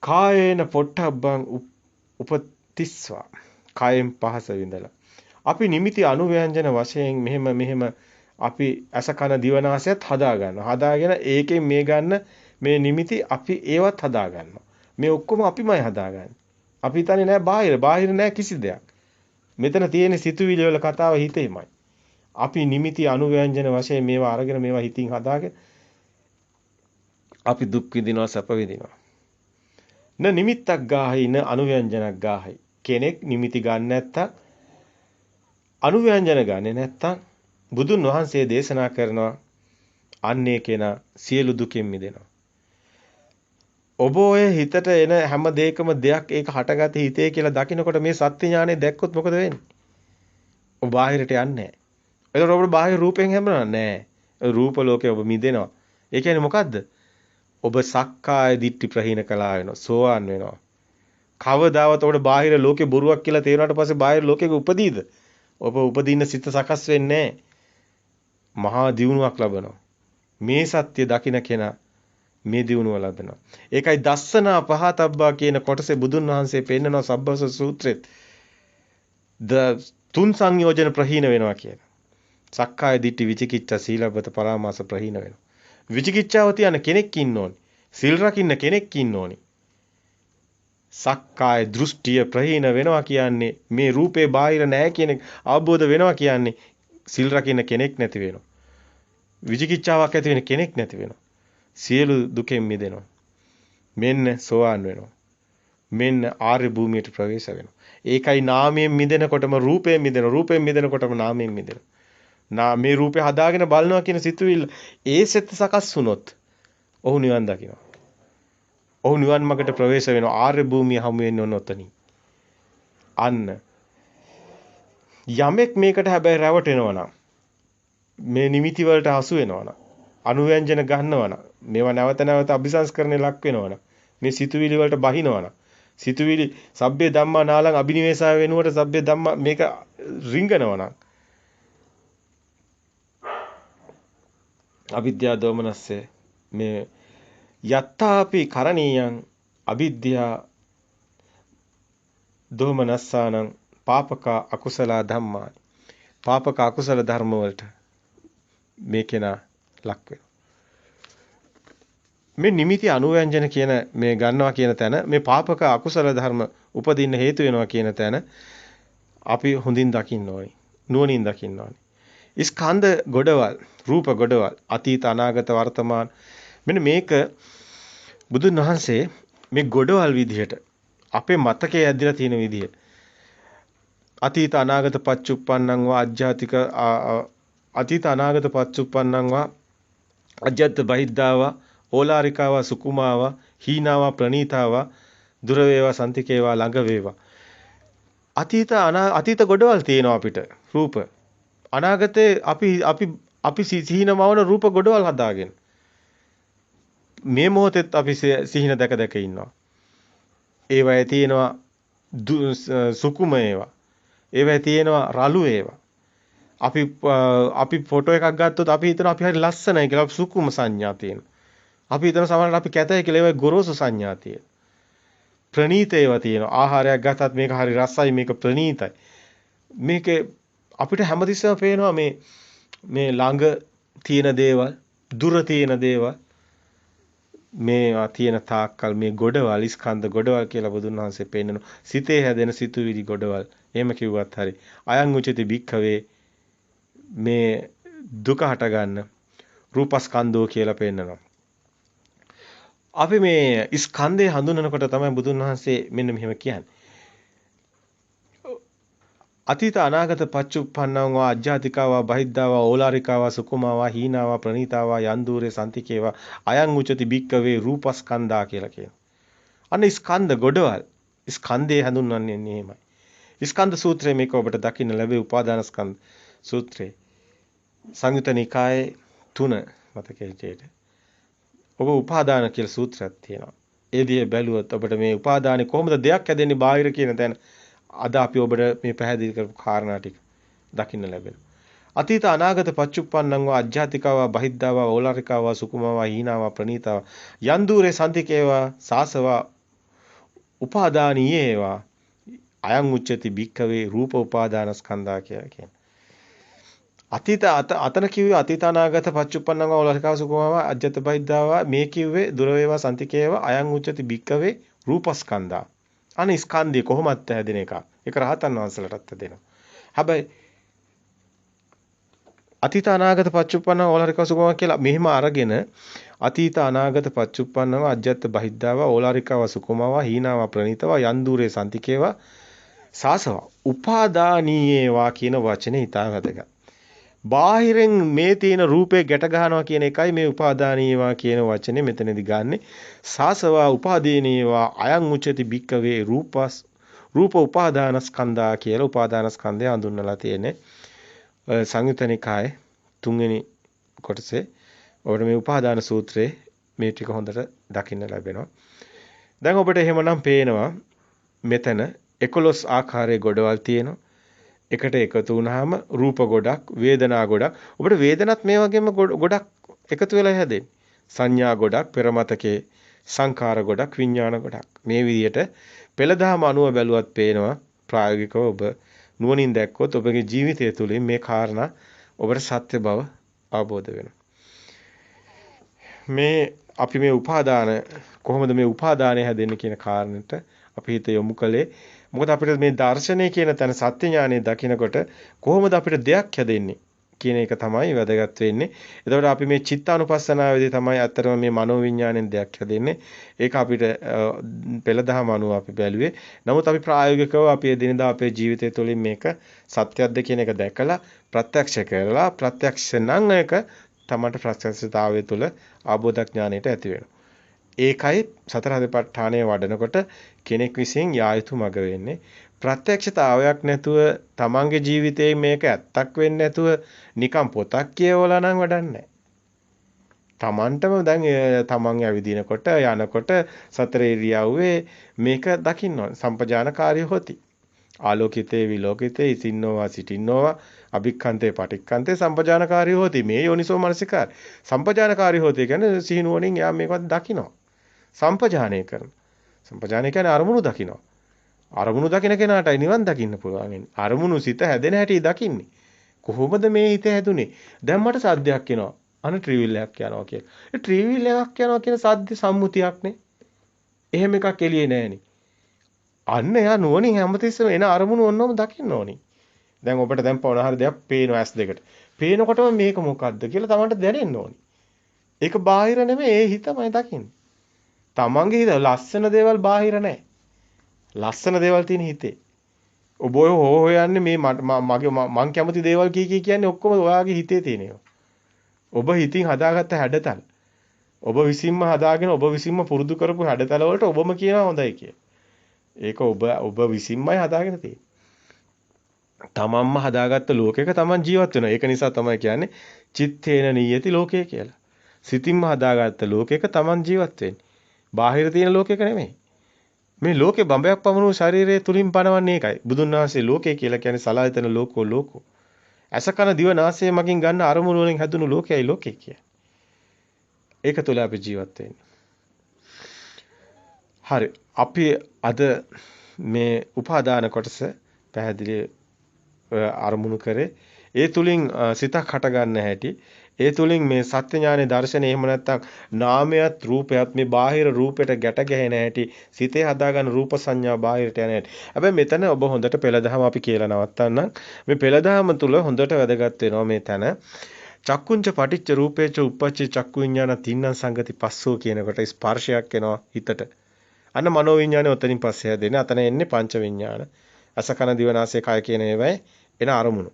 කායේන පොට්ටබ්බං උපතිස්වා කායෙන් පහස විඳලා අපි නිමිති අනුව්‍යංජන වශයෙන් මෙහෙම අපි අස කන දිවනාසයත් හදා ගන්නවා හදාගෙන ඒකෙන් මේ ගන්න මේ නිමිති අපි ඒවත් හදා ගන්නවා මේ ඔක්කොම අපිමයි හදාගන්නේ අපි හිතන්නේ නෑ බාහිර නෑ කිසි දෙයක්. මෙතන තියෙන සිතුවිලි වල කතාව හිතේමයි. අපි නිමිති අනුව්‍යංජන වශයෙන් මේවා අරගෙන මේවා හිතින් හදාගෙන අපි දුක් විඳිනවා සැප විඳිනවා. න නිමිත්තක් ගාහයි න අනුව්‍යංජනක් ගාහයි. කෙනෙක් නිමිති ගන්න නැත්තම් අනුව්‍යංජන ගන්නේ නැත්තම් බුදුන් වහන්සේ දේශනා කරනවා අන්නේ කෙනා සියලු දුකින් මිදෙනවා. ඔබ ඔය හිතට එන හැම දෙයකම දෙයක් ඒක හටගත හිතේ කියලා දකිනකොට මේ සත්‍ය ඥානෙ දැක්කොත් මොකද වෙන්නේ? ඔබ බාහිරට යන්නේ නැහැ. එතකොට ඔබට බාහිර රූපෙන් හැමෙන්නේ නැහැ. රූප ලෝකේ ඔබ මිදෙනවා. ඒ කියන්නේ මොකද්ද? ඔබ සක්කාය දිට්ඨි ප්‍රහීන කළා වෙනවා. සෝවාන් වෙනවා. කවදාවත් ඔබට බාහිර ලෝකේ බොරුවක් කියලා තේරුණාට පස්සේ බාහිර ලෝකෙක උපදීද? ඔබ උපදින්න සිත සකස් වෙන්නේ නැහැ. මහා දියුණුවක් ලබනවා. මේ සත්‍ය දකින කෙනා මේ දියුණුව ලබනවා. ඒකයි දස්සනා පහතබ්බා කියන කොටසේ බුදුන් වහන්සේ පෙන්නනවා සබ්බස සූත්‍රෙත්. තුන් සංයෝජන ප්‍රහීන වෙනවා කියන. සක්කාය දිට්ඨි විචිකිච්ඡා සීලබ්බත පරාමාස ප්‍රහීන වෙනවා. විචිකිච්ඡාව තියන කෙනෙක් ඉන්න ඕනි. සිල් රකින්න කෙනෙක් ඉන්න ඕනි. සක්කාය දෘෂ්ටිය ප්‍රහීන වෙනවා කියන්නේ මේ රූපේ බාහිර නැහැ කියන අවබෝධ වෙනවා කියන්නේ සිල් රකින්න කෙනෙක් නැති වෙනවා. විචිකිච්ඡාවක් ඇති වෙන කෙනෙක් නැති වෙනවා. සියලු දුකෙන් මිදෙනවා. මෙන්න සෝවාන් වෙනවා. මෙන්න ආර්ය භූමියට ප්‍රවේශ වෙනවා. ඒකයි නාමයෙන් මිදෙනකොටම රූපයෙන් මිදෙනවා. රූපයෙන් මිදෙනකොටම නාමයෙන් මිදෙනවා. මේ රූපේ හදාගෙන බලනවා කියන සිතුවිල්ල ඒ සෙත් සකස් වුණොත් ඔහු නිවන් දකිනවා. ඔහු නිවන් මාර්ගට ප්‍රවේශ වෙනවා. ආර්ය භූමිය හමු වෙන්නේ ඔතනින්. අන්න යමෙක් මේකට හැබැයි රැවටෙනවා නම් මේ නිමිති වලට හසු වෙනවා නම් අනුව්‍යංජන ගන්නවා නම් මේවා නැවත නැවත අபிසංස්කරණය ලක් වෙනවා නම් මේ සිතුවිලි වලට බහිනවා නම් සිතුවිලි සබ්බේ ධම්මා නාලං අබිනිවේෂය වෙනුවට සබ්බේ ධම්මා මේක රිංගනවා නම් අවිද්‍යා දෝමනස්සේ මේ යත්තාපි කරණීයං අවිද්‍යා දෝමනස්සානං පාපක අකුසල ධම්මා පාපක අකුසල ධර්ම වලට මේ කෙනා ලක් වෙනවා. මේ නිමිති අනුව්‍යංජන කියන මේ ගන්නවා කියන තැන මේ පාපක අකුසල ධර්ම උපදින්න හේතු වෙනවා කියන තැන අපි හොඳින් දකින්න ඕනේ. නුවණින් දකින්න ඕනේ. ස්කන්ධ ගොඩවල්, රූප ගොඩවල්, අතීත අනාගත වර්තමාන මෙන්න මේක බුදුන් වහන්සේ මේ ගොඩවල් විදිහට අපේ මතකයේ ඇදලා තියෙන විදිහ අතීත අනාගත පච්චුප්පන්නං වා අජ්ජාතික අතීත අනාගත පච්චුප්පන්නං වා අජ්ජත් බහිද්ධාවා ඕලාරිකාවා සුකුමාවා හීනාවා ප්‍රනීතාවා දුර වේවා සන්තිකේවා ළඟ වේවා අතීත ගොඩවල් තියෙනවා අපිට රූප අනාගතේ අපි සිහිනමවන රූප ගොඩවල් හදාගෙන මේ මොහොතෙත් අපි සිහින දැක දැක ඉන්නවා ඒවයේ තියෙනවා සුකුම ඒවා ඒවයේ තියෙනවා රළු ඒවා අපි ෆොටෝ එකක් ගත්තොත් අපි හිතනවා අපි හරි ලස්සනයි කියලා සුකුම සංඥා තියෙන. අපි හිතන සමහරවිට අපි කැතයි කියලා ඒවයි ගොරෝසු සංඥා තියෙන. ප්‍රණීත ඒවා තියෙනවා. ආහාරයක් ගත්තත් මේක හරි රසයි මේක ප්‍රණීතයි. මේකේ අපිට හැමතිස්සෙම පේනවා මේ ළඟ තියෙන දේවල්, දුර තියෙන දේවල් මේවා තියෙන තාක්කල් මේ ගොඩවල් ස්කන්ධ ගොඩවල් කියලා බුදුන් වහන්සේ පෙන්නනවා. සිතේ හැදෙන සිතුවිලි ගොඩවල්. එහෙම කිව්වත් හරි. අයං උචති භික්ඛවේ මේ දුක හට ගන්න රූපස්කන්ධෝ කියලා පෙන්නනවා. අපි මේ ස්කන්ධය හඳුනනකොට තමයි බුදුන් වහන්සේ මෙන්න මෙහෙම කියන්නේ. අතීත අනාගත පච්චුප්පන්නං වා අජ්ජාතිකාවා බහිද්ධාවා ඕලාරිකාවා සුකුමාවා හීනාවා ප්‍රනීතාවා යන්දූරේ සන්තිකේවා අයං උචති භික්ඛවේ රූපස්කන්ධා කියලා කියනවා. අන්න ස්කන්ධ ගොඩවල් ස්කන්ධය හඳුන්වන්නේ එහෙමයි. ස්කන්ධ සූත්‍රයේ මේක ඔබට දකින්න ලැබේ උපාදානස්කන්ධ සූත්‍රයේ සංයුත නිකායේ 3 මතකයේ හිටියට ඔබ උපාදාන කියලා සූත්‍රයක් තියෙනවා. ඒ දිහේ බැලුවොත් ඔබට මේ උපාදානේ කොහොමද දෙයක් හැදෙන්නේ බාහිර කියන තැන අද අපි ඔබට මේ පැහැදිලි කරපු කාරණා ටික දකින්න ලැබෙනවා. අතීත අනාගත පච්චුප්පන්නං වා අජ්ජාතිකාවා බහිද්ධාවා ඕලාරිකාවා සුකුමාවා හීනාවා ප්‍රනීතාවා යන්දූරේ සන්තිකේවා සාසවා උපාදානීයේවා අයං උච්චති භික්ඛවේ රූප උපාදානස්කන්ධා කියලා කියන්නේ. අතන කිව්වේ අතීත අනාගත පච්චුප්පන්නං වා ඕලාරිකාවා සුකුමාවා අජ්ජත් බහිද්ධාවා මේ කිව්වේ දුර වේවා සන්තිකේවා අයං උච්චති භික්ඛවේ රූපස්කන්ධා. අනේ ස්කන්ධය කොහොමද හැදෙන එක? ඒක රහතන් වහන්සේලාටත් හැදෙනවා. හැබැයි අතීත අනාගත පච්චුප්පන්න ඕලාරික සුඛම කියලා මෙහිම අරගෙන අතීත අනාගත පච්චුප්පන්නව අජ්ජත් බහිද්ධාව ඕලාරිකව සුඛමව හීනාව ප්‍රණීතව යන්දූරේ සන්තිකේව සාසව උපාදානීයේවා කියන වචනේ ඊටා වැදගත්. බාහිරෙන් මේ තියෙන රූපේ ගැට ගන්නවා කියන එකයි මේ උපාදානීයවා කියන වචනේ මෙතනදී ගන්නෙ. සාසව උපාදීනීයවා අයං උච්චති භික්කවේ රූප උපාදානස්කන්ධා කියලා උපාදානස්කන්ධය හඳුන්වලා තියෙන්නේ. සංයුත නිකායේ 3 වෙනි කොටසේ ඔබට මේ උපාදාන සූත්‍රයේ මේ ටික හොඳට දකින්න ලැබෙනවා. දැන් ඔබට එහෙමනම් පේනවා මෙතන 11 ආකාරයේ ගොඩවල් තියෙනවා. එකට එකතු වුණාම රූප ගොඩක්, වේදනා ගොඩක්. ඔබට වේදනත් මේ වගේම ගොඩක් එකතු වෙලා හැදෙන්නේ. සංඥා ගොඩක්, පෙරමතකේ සංඛාර ගොඩක්, විඥාන ගොඩක්. මේ විදිහට පෙළදහම අනුව බැලුවත් පේනවා ප්‍රායෝගිකව ඔබ නුවණින් දැක්කොත් ඔබගේ ජීවිතය තුළින් මේ කාරණා ඔබට සත්‍ය බව අවබෝධ වෙනවා. මේ අපි මේ උපාදාන කොහොමද මේ උපාදානය හැදෙන්නේ කියන කාරණයට අපි හිත යොමු කළේ. මොකද අපිට මේ දර්ශනය කියන තැන සත්‍ය ඥානය දකිනකොට කොහොමද අපිට දෙයක් හැදෙන්නේ? කියන එක තමයි වැදගත් වෙන්නේ. එතකොට අපි මේ චිත්තානුපස්සනාවේදී තමයි අත්‍තරම මේ මනෝවිඤ්ඤාණයෙන් දෙයක් හැදෙන්නේ. ඒක අපිට පෙළදහම අනුව අපි බැලුවේ. නමුත් අපි ප්‍රායෝගිකව අපි එදිනදා අපේ ජීවිතය තුළින් මේක සත්‍යයක්ද කියන එක දැකලා ප්‍රත්‍යක්ෂ කරලා ප්‍රත්‍යක්ෂ නම් එක තමන්ට ප්‍රත්‍යක්ෂතාවය තුළ ආબોධඥාණයට ඇති වෙනවා. ඒකයි සතර සතිපට්ඨානය වඩනකොට කෙනෙක් විසින් යා යුතු මඟ වෙන්නේ. ප්‍රත්‍යක්ෂතාවයක් නැතුව තමන්ගේ ජීවිතේ මේක ඇත්තක් වෙන්නේ නැතුව නිකම් පොතක් කියවලා නම් වැඩක් නැහැ. තමන්ටම දැන් තමන් ඇවිදිනකොට යනකොට සතර ඉරියව්වේ මේක දකින්න ඕන. සම්පජානකාරී හොති. ආලෝකිතේ විලෝකිතේ ඉසින්නෝවා සිටින්නෝවා අභික්ඛන්තේ පටික්ඛන්තේ සම්පජානකාරී හොති. මේ යෝනිසෝ මනසිකාර. සම්පජානකාරී හොති කියන්නේ සිහිනුවණින් යා මේකවත් දකින්න. සම්පජානය කරන. සම්පජානය කියන්නේ අරමුණු දකින්න. අරමුණු දකින කෙනාටයි නිවන් දකින්න පුළුවන්. අරමුණු සිත හැදෙන හැටි දකින්නේ. කොහොමද මේ හිත හැදුනේ? දැන් මට සද්දයක් එනවා. අන ට්‍රිවිල් එකක් යනවා කියලා. ඒ ට්‍රිවිල් එකක් යනවා කියන සද්ද සම්මුතියක්නේ. එහෙම එකක් එළියේ නෑනේ. අන්න එයා නුවණින් හැමතිස්සෙම එන අරමුණු ඔන්නෝම දකින්න ඕනි. දැන් ඔබට දැන් පොණ හරි දෙයක් පේනවා ඇස් දෙකට. පේනකොටම මේක මොකද්ද කියලා තමන්ට දැනෙන්න ඕනි. ඒක බාහිර නෙමෙයි ඒ හිතමයි දකින්නේ. තමන්ගේ හිත ලස්සන දේවල් බාහිර නෑ. ලස්සන දේවල් තියෙන හිතේ. ඔබ ඔය හොයන්නේ මේ මගේ මං කැමති දේවල් කී කියන්නේ ඔක්කොම ඔයාගේ හිතේ තියෙනවා. ඔබ හිතින් හදාගත්ත හැඩතල. ඔබ විසින්ම හදාගෙන ඔබ විසින්ම පුරුදු කරපු හැඩතල වලට ඔබම කියනවා හොඳයි කියලා. ඒක ඔබ විසින්මයි හදාගෙන තියෙන්නේ. තමන්ම හදාගත්ත ලෝකයක තමන් ජීවත් වෙනවා. ඒක නිසා තමයි කියන්නේ චිත්තේන නියති ලෝකය කියලා. සිතින්ම හදාගත්ත ලෝකයක තමන් ජීවත් වෙන්නේ. බාහිර තියෙන ලෝකයක නෙමෙයි. මේ ලෝකේ බඹයක් පමණු ශරීරයේ තුලින් පනවන්නේ ඒකයි. බුදුන් වහන්සේ ලෝකය කියලා කියන්නේ සලආයතන ලෝකෝ. අසකන දිව නාසය මගින් ගන්න අරමුණු වලින් හැදුණු ලෝකයයි ලෝකය කියන්නේ. ඒක තුල අපි ජීවත් වෙන්නේ. හරි. අපි අද මේ උපාදාන කොටස පැහැදිලි අරමුණු කරේ. ඒ තුලින් සිතක් හට ගන්න හැටි. ඒ තුලින් මේ සත්‍ය ඥානේ දර්ශනේ එහෙම නැත්නම් නාමයත් රූපයත් මේ බාහිර රූපයට ගැට ගැහෙන හැටි සිතේ හදාගන්න රූප සංඥා බාහිරට යන හැටි. හැබැයි මෙතන ඔබ හොඳට පෙළදහම අපි කියලා නවත්තන්නම්. මේ පෙළදහම තුල හොඳට වැදගත් වෙනවා මේ තැන. චක්කුංච පටිච්ච රූපේච උප්පච්ච චක්කු විඥාන තින්නම් සංගති පස්සෝ කියනකොට ස්පර්ශයක් එනවා හිතට. අන්න මනෝ විඥානේ ඔතනින් පස්සේ හැදෙන්නේ. අතන එන්නේ පංච විඥාන. අසකන දිවනාසය කය කියන ඒවායි එන අරමුණු.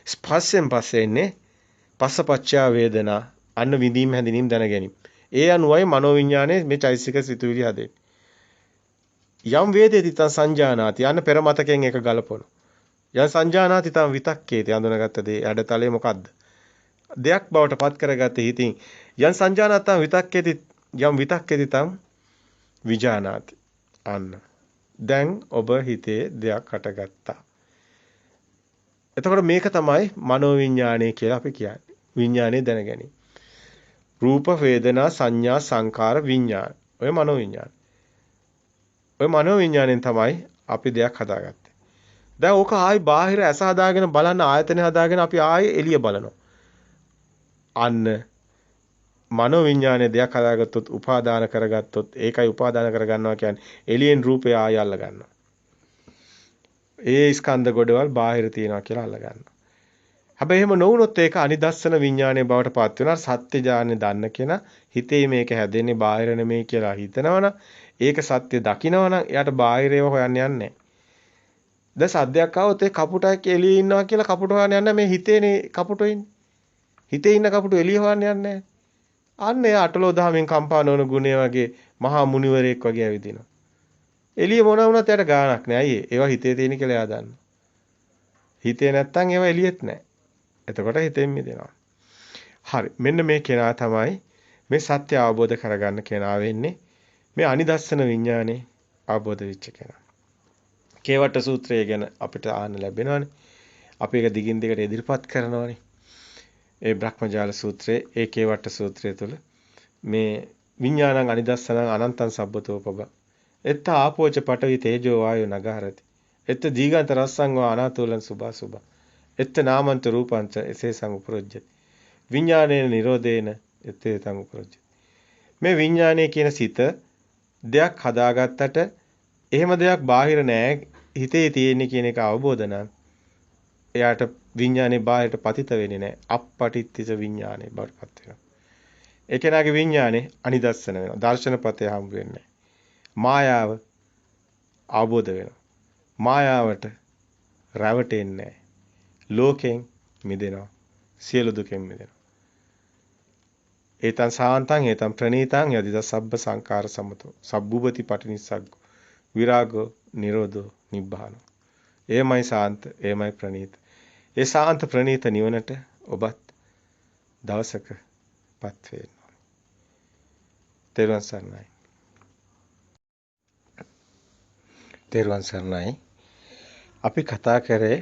ස්පර්ශයෙන් පස්සේ එන්නේ පස්සපච්චා වේදනා අන්න විඳීම් හැඳිනීම් දැන ගැනීම. ඒ අනුවයි මනෝවිඤ්ඤාණය මේ චෛසික සිතුවිලි හදෙන්නේ. යම් වේදේති තං සංජානාති අන්න පෙර මතකයෙන් එක ගලපනවා. යම් සංජානාති තං විතක්කේති අඳුනගත්ත දේ ඇඩතලේ මොකද්ද? දෙයක් බවට පත් කරගත්තේ හිතින් යම් සංජානාතං විතක්කේති යම් විතක්කේති තං විජානාති අන්න. දැන් ඔබ හිතේ දෙයක් හටගත්තා. එතකොට මේක තමයි මනෝවිඤ්ඤාණය කියලා අපි කියන්නේ. විඤ්ඤාණය දැන ගැනීම. රූප වේදනා සංඥා සංකාර විඤ්ඤාණ. ඔය මනෝවිඤ්ඤාණ. ඔය මනෝවිඤ්ඤාණයෙන් තමයි අපි දෙයක් හදාගත්තේ. දැන් ඕක ආයි බාහිර ඇස හදාගෙන බලන්න ආයතන හදාගෙන අපි ආයි එළිය බලනවා. අන්න මනෝවිඤ්ඤාණය දෙයක් හදාගත්තොත් උපාදාන කරගත්තොත් ඒකයි උපාදාන කරගන්නවා කියන්නේ එළියෙන් රූපය ආයි අල්ල ගන්නවා. ඒ ස්කන්ධ ගොඩවල් බාහිර තියනවා කියලා අල්ල ගන්නවා. හැබැයි එහෙම නොවුනොත් ඒක අනිදස්සන විඥානයේ බවට පත් වෙනවා. සත්‍ය ඥානෙ දන්න කෙනා හිතේ මේක හැදෙන්නේ බාහිර නෙමෙයි කියලා හිතනවනම් ඒක සත්‍ය දකිනවනම් එයාට බාහිරේව හොයන්න යන්නේ නැහැ. දැන් සද්දයක් ආවොත් ඒ කපුටක් එළියේ ඉන්නවා කියලා කපුට හොයන්න යන්නේ මේ හිතේනේ කපුටෝ ඉන්නේ. හිතේ ඉන්න කපුටෝ එළිය හොයන්න යන්නේ නැහැ. අන්න එයා අටලෝ දහමෙන් කම්පා නොවන ගුණය වගේ මහා මුනිවරයෙක් වගේ ඇවිදිනවා. එළිය මොන වුණත් එයාට ගාණක් නෑ. අයියේ ඒවා හිතේ තියෙන කියලා එයා දන්නවා. හිතේ නැත්තම් ඒවා එළියෙත් නෑ. එතකොට හිතෙන් මිදෙනවා. හරි. මෙන්න මේ කෙනා තමයි මේ සත්‍ය අවබෝධ කරගන්න කෙනා වෙන්නේ. මේ අනිදස්සන විඥානේ අවබෝධ වෙච්ච කෙනා. කේවට්ට සූත්‍රය ගැන අපිට ආන්න ලැබෙනවානේ. අපි ඒක දිගින් දිගට ඉදිරිපත් කරනවානේ. ඒ බ්‍රහ්මජාල සූත්‍රයේ ඒ කේවට්ට සූත්‍රය තුළ මේ විඥානං අනිදස්සනං අනන්තං සබ්බතෝ පබ. එත්ත ආපෝච පඨවි තේජෝ වායෝ නගහරති. එත්ත දීගන්ත රස්සං වා අනාතෝලං සුභා සුභා. එත්ත නාමන්ත රූපංච එසේසං උපරොජ්ජති. විඥානේන නිරෝධේන එත්තේතං උපරොජ්ජති. මේ විඥානයේ කියන සිත දෙයක් හදාගත්තට එහෙම දෙයක් බාහිර නෑ හිතේ තියෙන්නේ කියන එක අවබෝධ නම් එයාට විඥානේ බාහිරට පතිත වෙන්නේ නැහැ. අපපටිත්තිස විඥානේ බවටපත් වෙනවා. ඒ කෙනාගේ විඥානේ අනිදස්සන වෙනවා. දර්ශනපතේ හම්බ වෙන්නේ නැහැ. මායාව අවබෝධ වෙනවා. මායාවට රැවටෙන්නේ නැහැ. ලෝකෙන් මිදෙනවා. සියලු දුකෙන් මිදෙනවා. ඒතං සාන්තං ඒතං ප්‍රණීතං යදිද සබ්බ සංකාර සමතෝ සබ්බුපති පටිනිස්සග්ගෝ විරාගෝ නිරෝධෝ නිබ්බානෝ. එයමයි සාන්ත, එයමයි ප්‍රණීත. ඒ සාන්ත ප්‍රණීත නිවනට ඔබත් දවසකපත් වෙනවා. තෙරුවන් සරණයි. තෙරුවන් සරණයි. අපි කතා කරේ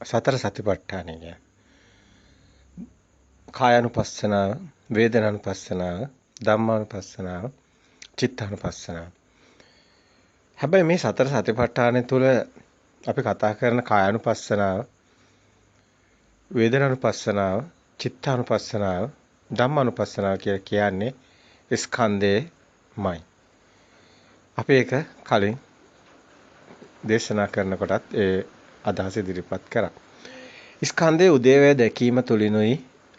සතර සතිපට්ඨානය ගැන. කායानुපස්සනාව, වේදනානුපස්සනාව, ධම්මානුපස්සනාව, චිත්තානුපස්සනාව. හැබැයි මේ සතර සතිපට්ඨානය තුළ අපි කතා කරන කායानुපස්සනාව, වේදනානුපස්සනාව, චිත්තානුපස්සනාව, ධම්මානුපස්සනාව කියලා කියන්නේ ස්කන්ධයමයි. අපි ඒක කලින් දේශනා කරනකොටත් ඒ අදහස ඉදිරිපත් කරා. ස්කන්ධයේ උදේවැය දැකීම තුළිනුයි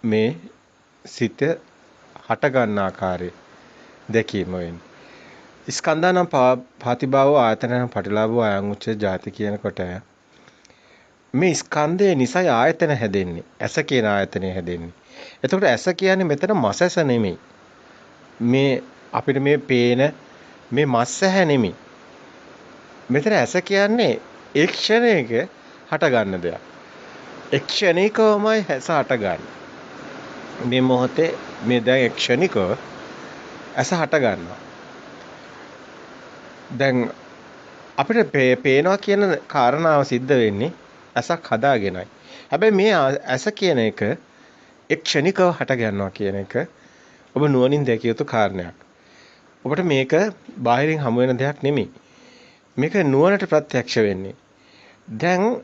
මේ සිත හට ගන්න ආකාරය දැකීම වෙන්නේ. ස්කන්ධානම් පාතිභාවෝ ආයතනනම් පටිලාභෝ අයං උච්චේ ජාති කියනකොට මේ ස්කන්ධය නිසා ආයතන හැදෙන්නේ. ඇස කියන ආයතනය හැදෙන්නේ. එතකොට ඇස කියන්නේ මෙතන මස් ඇස නෙමෙයි. මේ අපිට මේ පේන මේ මස් ඇහැ නෙමෙයි. මෙතන ඇස කියන්නේ ඒ ක්ෂණයක හට ගන්න දෙයක්. ඒ ක්ෂණිකවමයි ඇස හට ගන්න. මේ මොහොතේ මේ දැන් ක්ෂණිකව ඇස හට ගන්නවා. දැන් අපිට පේනවා කියන කාරණාව සිද්ධ වෙන්නේ ඇසක් හදාගෙනයි. හැබැයි මේ ඇස කියන එක ක්ෂණිකව හට ගන්නවා කියන එක ඔබ නුවණින් දැකිය යුතු කාරණයක්. ඔබට මේක බාහිරින් හමු වෙන දෙයක් නෙමෙයි. මේක නුවණට ප්‍රත්‍යක්ෂ වෙන්නේ. දැන්